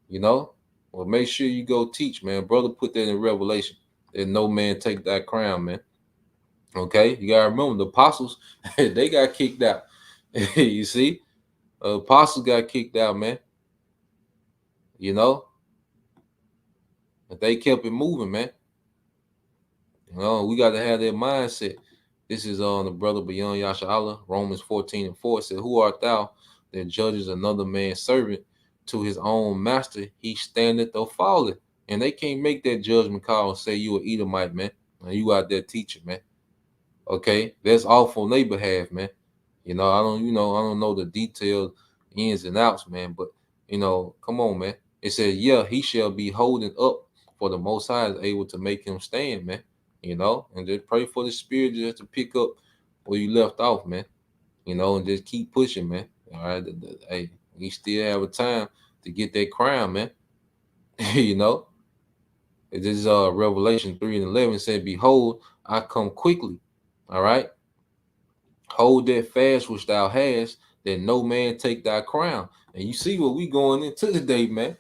You know, well, make sure you go teach, man. Brother, put that in Revelation that no man take that crown, man. Okay, you gotta remember the apostles, they got kicked out. You see, apostles got kicked out, man. You know, but they kept it moving, man. You know, we got to have that mindset. This is on the brother beyond Yasha Allah, Romans 14 and 4 said, "Who art thou that judges another man's servant to his own master? He standeth or falleth." And they can't make that judgment call and say you an Edomite, man. And you out there teaching, man. Okay, that's awful on their behalf, man. I don't know the details, ins and outs, man. But come on, man. It says, "Yeah, he shall be holding up, for the Most High is able to make him stand, man." And just pray for the Spirit just to pick up where you left off, man. And just keep pushing, man. All right, hey, we still have a time to get that crown, man. you know, this is Revelation 3 and 11 said, "Behold, I come quickly." All right. Hold that fast which thou hast, that no man take thy crown. And you see what we going into today, man.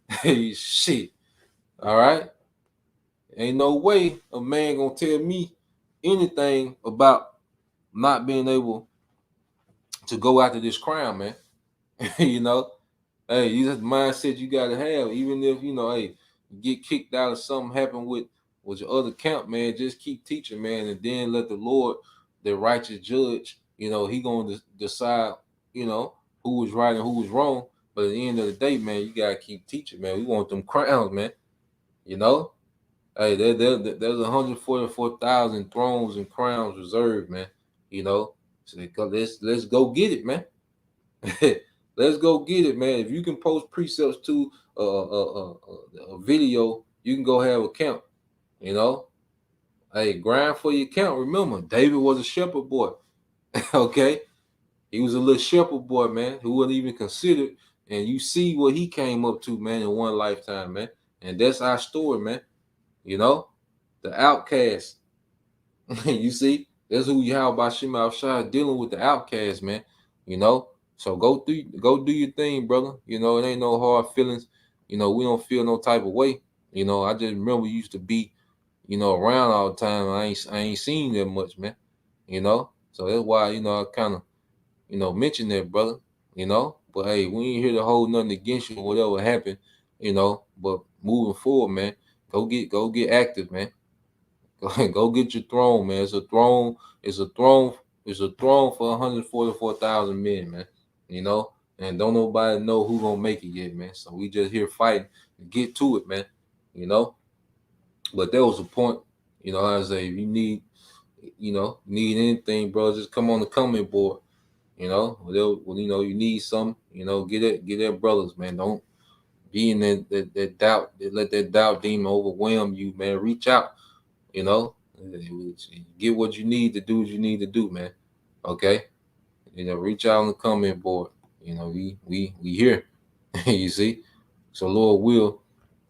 Hey, shit. All right. Ain't no way a man gonna tell me anything about not being able to go after this crown, man. you know, hey, you just the mindset you gotta have, even if hey, you get kicked out or something happened with your other camp, man, just keep teaching, man, and then let the Lord, the righteous judge, you know, he gonna decide, you know, who was right and who was wrong. But at the end of the day, man, you gotta keep teaching, man. We want them crowns, man. You know, hey, there's 144,000 thrones and crowns reserved, man. You know, so let's go get it, man. Let's go get it, man. If you can post precepts to a video, you can go have a camp. You know, hey, grind for your camp. Remember, David was a shepherd boy. Okay, he was a little shepherd boy, man, who wasn't even considered. And you see what he came up to, man, in one lifetime, man. And that's our story, man. You know, the outcast. You see, that's who Yahweh Shema Shai dealing with, the outcast, man. You know, so go do your thing, brother. You know, it ain't no hard feelings. You know, we don't feel no type of way. You know, I just remember we used to be, you know, around all the time. I ain't seen that much, man. You know, so that's why, you know, I kind of, you know, mention that, brother. You know, but hey, we ain't here to hold nothing against you or whatever happened. You know, but moving forward, man, go get active, man. Go get your throne, man. It's a throne. It's a throne. It's a throne for 144,000 men, man. You know, and don't nobody know who gonna make it yet, man. So we just here fighting to get to it, man. You know, but there was a point. You know, I say if you need, you know, need anything, bro, just come on the comment board. You know, when you know you need something, you know, get it, brothers, man. Don't be in that doubt. Let that doubt demon overwhelm you, man. Reach out. You know, get what you need to do what you need to do, man. Okay, you know, reach out on the comment board. You know, we here. You see, so Lord will,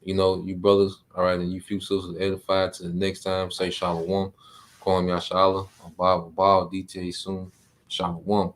you know, you brothers, all right, and you few sisters edified. To the next time, say Shalom, call me Ashala, Abba, DTA soon, Shalom.